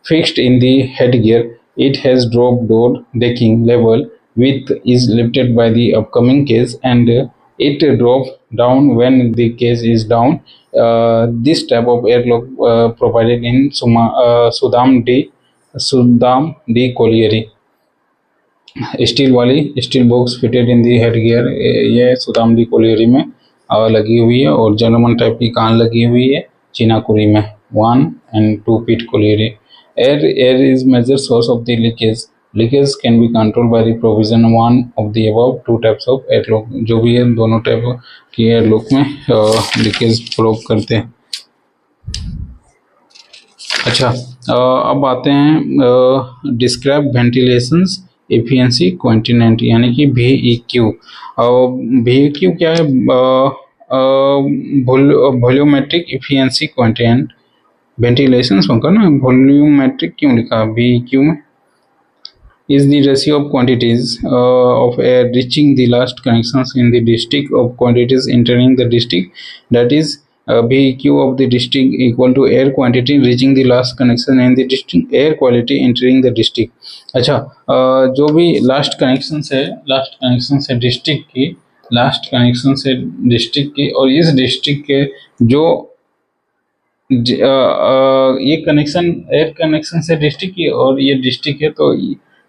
fixed in the headgear. It has drop door decking level with is lifted by the upcoming case, and it drop down when the case is down. This type of airlock provided in Sudam D colliery. Steel box fitted in the headgear, ये Sudam D colliery में लगी हुई है, और German type की कान लगी हुई है चिनाकुरी में 1 and 2 pit colliery. Air is major source of the leakage. Leakage can be controlled by the provision one of the above two types of airlock. जो भी है दोनों टाइप की एयरलॉक में लीकेज प्रोव करते हैं। अच्छा, अब आते हैं डिस्क्राइब वेंटिलेशंस एफिशिएंसी क्वांटिनेंट, यानी कि VEQ। VEQ क्या है? Volumetric efficiency क्वांटिनेंट। वेंटिलेशन होगा ना, वॉल्यूमेट्रिक क्यों लिखा VEQ में? is the ratio of quantities of air reaching the last connections in the district of quantities entering the district, that is VEQ of the district equal to air quantity reaching the last connection in the district, air quality entering the district. अच्छा, जो भी last connection है district की और इस district के जो ये कनेक्शन एयर कनेक्शन से डिस्ट्रिक्ट की और ये डिस्ट्रिक्ट है, तो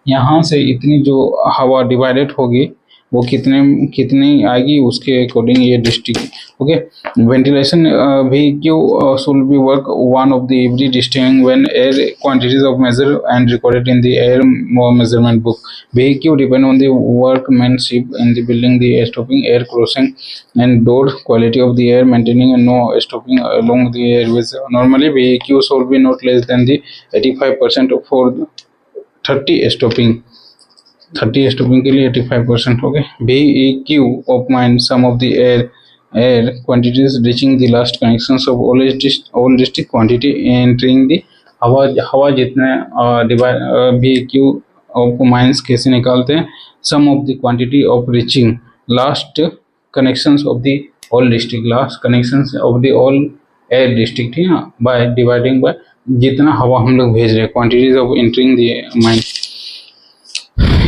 यहाँ से इतनी जो हवा डिवाइडेड होगी वो कितनी आएगी उसके अकॉर्डिंग ये district. Okay, ventilation VEQ should be work one of the every distinct when air quantities of measure and recorded in the air measurement book. VEQ depend on the workmanship in the building, the stopping, air crossing and door quality of the air, maintaining no stopping along the airways. Normally VEQ should be not less than the 85% for 30 stopping के लिए 85% हो गए। VEQ of mind sum of the air quantities reaching the last connections of all district quantity entering the हवा जितने VEQ of mines कैसे निकालते हैं, sum of the quantity of reaching last connections of the all district, last connections of the all air district, ठीक है, by dividing by जितना हवा हम लोग भेज रहे हैं, quantities of entering the mine.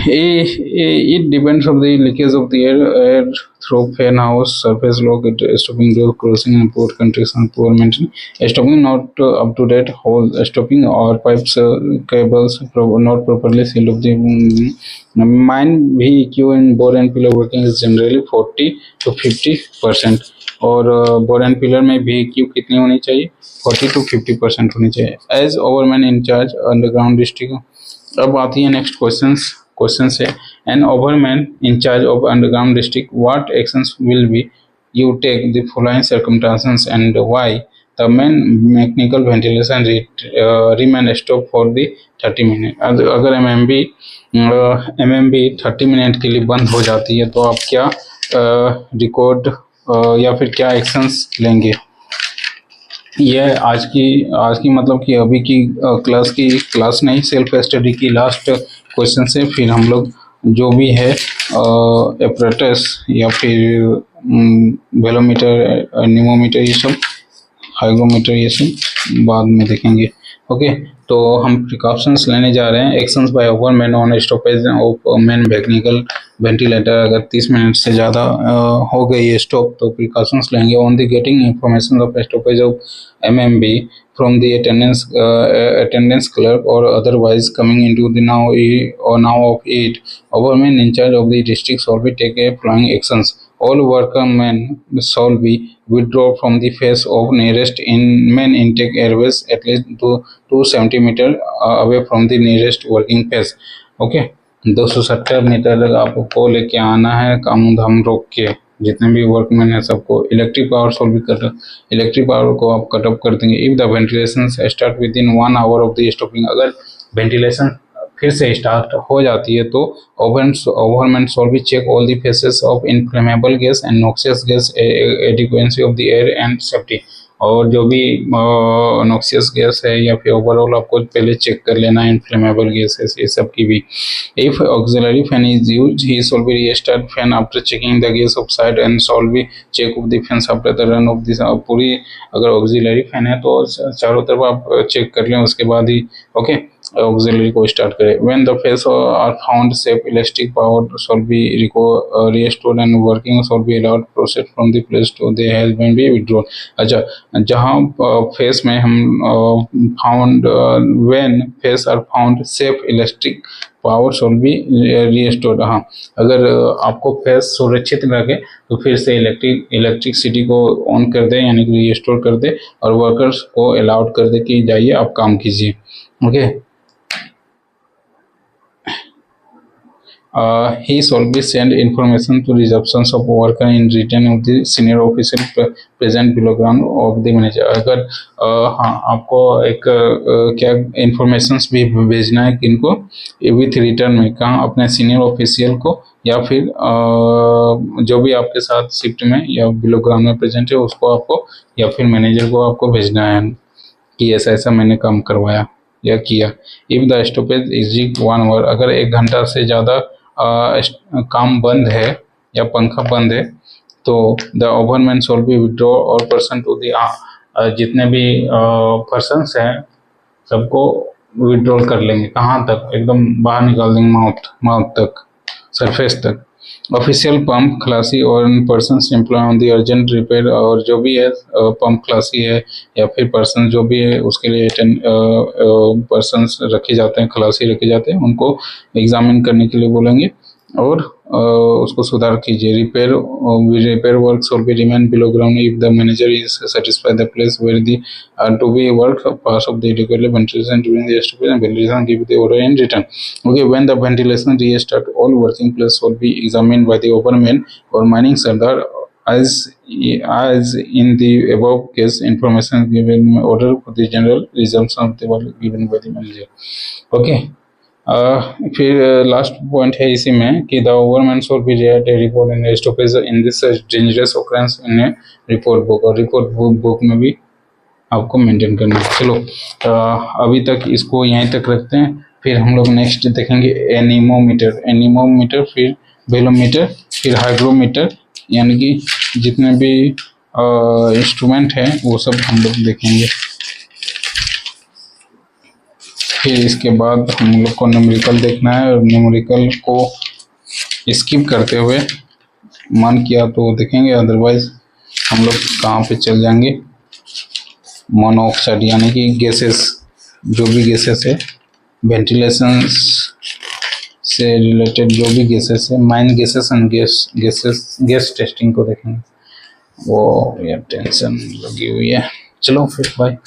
It depends on the leakage of the air through fan house, surface lock, stopping door, crossing and port condition, poor maintenance, stopping not up to date, hole stopping or pipes, cables not properly sealed of the mine VEQ in bore and pillar working is generally 40 to 50%, और bore and pillar में VEQ कितनी होनी चाहिए, 40 to 50% होनी चाहिए। As overman in charge underground district. अब आती है नेक्स्ट क्वेश्चन है, an overman in charge of underground district what actions will be you take the following circumstances and why the main mechanical ventilation remain stop for the 30 minute. अगर MMB 30 minute के लिए बंद हो जाती है तो आप क्या रिकॉर्ड या फिर क्या एक्शंस लेंगे। यह आज की मतलब कि अभी की क्लास नहीं, सेल्फ स्टडी की लास्ट क्वेश्चन से फिर हम लोग जो भी है एपरेटस या फिर वेलोमीटर, निमोमीटर, ये सब हाइग्रोमीटर, ये सब बाद में देखेंगे। ओके, तो हम प्रिकॉशंस लेने जा रहे हैं। Actions by overman on stoppage of man mechanical ventilator, अगर 30 मिनट से ज़्यादा हो गई है स्टॉप तो प्रिकॉशंस लेंगे। On the getting information of stoppage of MMB from the attendance clerk or otherwise coming into the now of it, overman in charge of the district shall be take a following actions. All workmen shall be withdraw from the face of nearest in main intake airways at least 2 centimeter away from the nearest working face. Okay, 270 metre तक आपको लेके आना है, काम धाम रोक के। जितने भी वर्कमैन है सबको इलेक्ट्रिक पावर सोल्व भी कर, इलेक्ट्रिक पावर को आप कट ऑफ कर देंगे। If the ventilation start within 1 hour of the stopping, अगर वेंटिलेशन फिर से स्टार्ट हो जाती है तो ओवरमैन सोल्व भी check all the faces of inflammable gas and noxious gas, adequacy of the air and safety, और जो भी नॉक्सियस गैस है या फिर ओवरऑल आपको पहले चेक कर लेना है, इनफ्लेमेबल गैसेस ये सब की भी। If auxiliary fan is used he shall be restart fan after checking the gas of side and shall be check of the fans after the run of this. पूरी अगर auxiliary fan है तो चारों तरफ आप चेक कर लें, उसके बाद ही ओके ऑक्सिलरी को स्टार्ट करें। When the face are found safe, electric power shall be restored and working shall be allowed process from the place to they has been be withdrawn. अच्छा, जहाँ फेस में हम found when face are found safe, electric power shall be restored. हाँ, अगर आपको face सुरक्षित लगे तो फिर से इलेक्ट्रिसिटी को ऑन कर दे, यानी कि रिस्टोर कर दे, और वर्कर्स को अलाउड कर दे कि जाइए आप काम कीजिए। Okay, he shall be send information to receptions of worker in written of the senior officer present below ground of the manager। अगर हाँ आपको एक क्या इंफॉर्मेशंस भी भेजना है किनको, विथ रिटर्न में, कहाँ, अपने सीनियर ऑफिशियल को या फिर जो भी आपके साथ शिफ्ट में या बिलो ग्राउंड में प्रेजेंट है उसको आपको, या फिर मैनेजर को आपको भेजना है कि ऐसा ऐसा मैंने काम करवाया या किया। If the stoppage is 1 hour, अगर 1 घंटा से ज़्यादा काम बंद है या पंखा बंद है तो द ओवरमैन शैल बी विथड्रॉ और पर्सन टू द, जितने भी पर्सन्स हैं सबको विथड्रॉल कर लेंगे। कहाँ तक, एकदम बाहर निकाल देंगे, माउथ तक, सरफेस तक। ऑफिशियल पंप खलासी और person employ on the urgent repair, और जो भी है पंप खलासी है या फिर पर्सन जो भी है उसके लिए पर्सन रखे जाते हैं, खलासी रखे जाते हैं, उनको एग्जामिन करने के लिए बोलेंगे और उसको सुधार कीजिए। Repair work shall be remain below ground if the manager is satisfied the place where the to be work pass of the adequate ventilation during the stopage and ventilation give the order in return. Okay, when the ventilation restart, all working place shall be examined by the overman or mining sardar as in the above case. Information given order for the general resumption of the work given by the manager. Okay, फिर last point है इसी में कि the ओवरमैन shall be right A report in stoppage in this dangerous occurrence in A report book, और report book में भी आपको maintain करना है। चलो अभी तक इसको यहीं तक रखते हैं। फिर हम लोग नेक्स्ट देखेंगे एनीमोमीटर, फिर वेलोमीटर, फिर हाइग्रोमीटर, यानी कि जितने भी इंस्ट्रूमेंट हैं वो सब हम लोग देखेंगे। फिर इसके बाद हम लोग को न्यूमेरिकल देखना है, और न्यूमेरिकल को स्किप करते हुए मन किया तो देखेंगे, अदरवाइज हम लोग कहाँ पे चल जाएंगे, मोनोऑक्साइड यानी कि गैसेस, जो भी गैसेस है, वेंटिलेशन से रिलेटेड जो भी गैसेस है, mine gases and gas testing को देखेंगे। वो यार टेंशन लगी हुई है, चलो फिर बाय।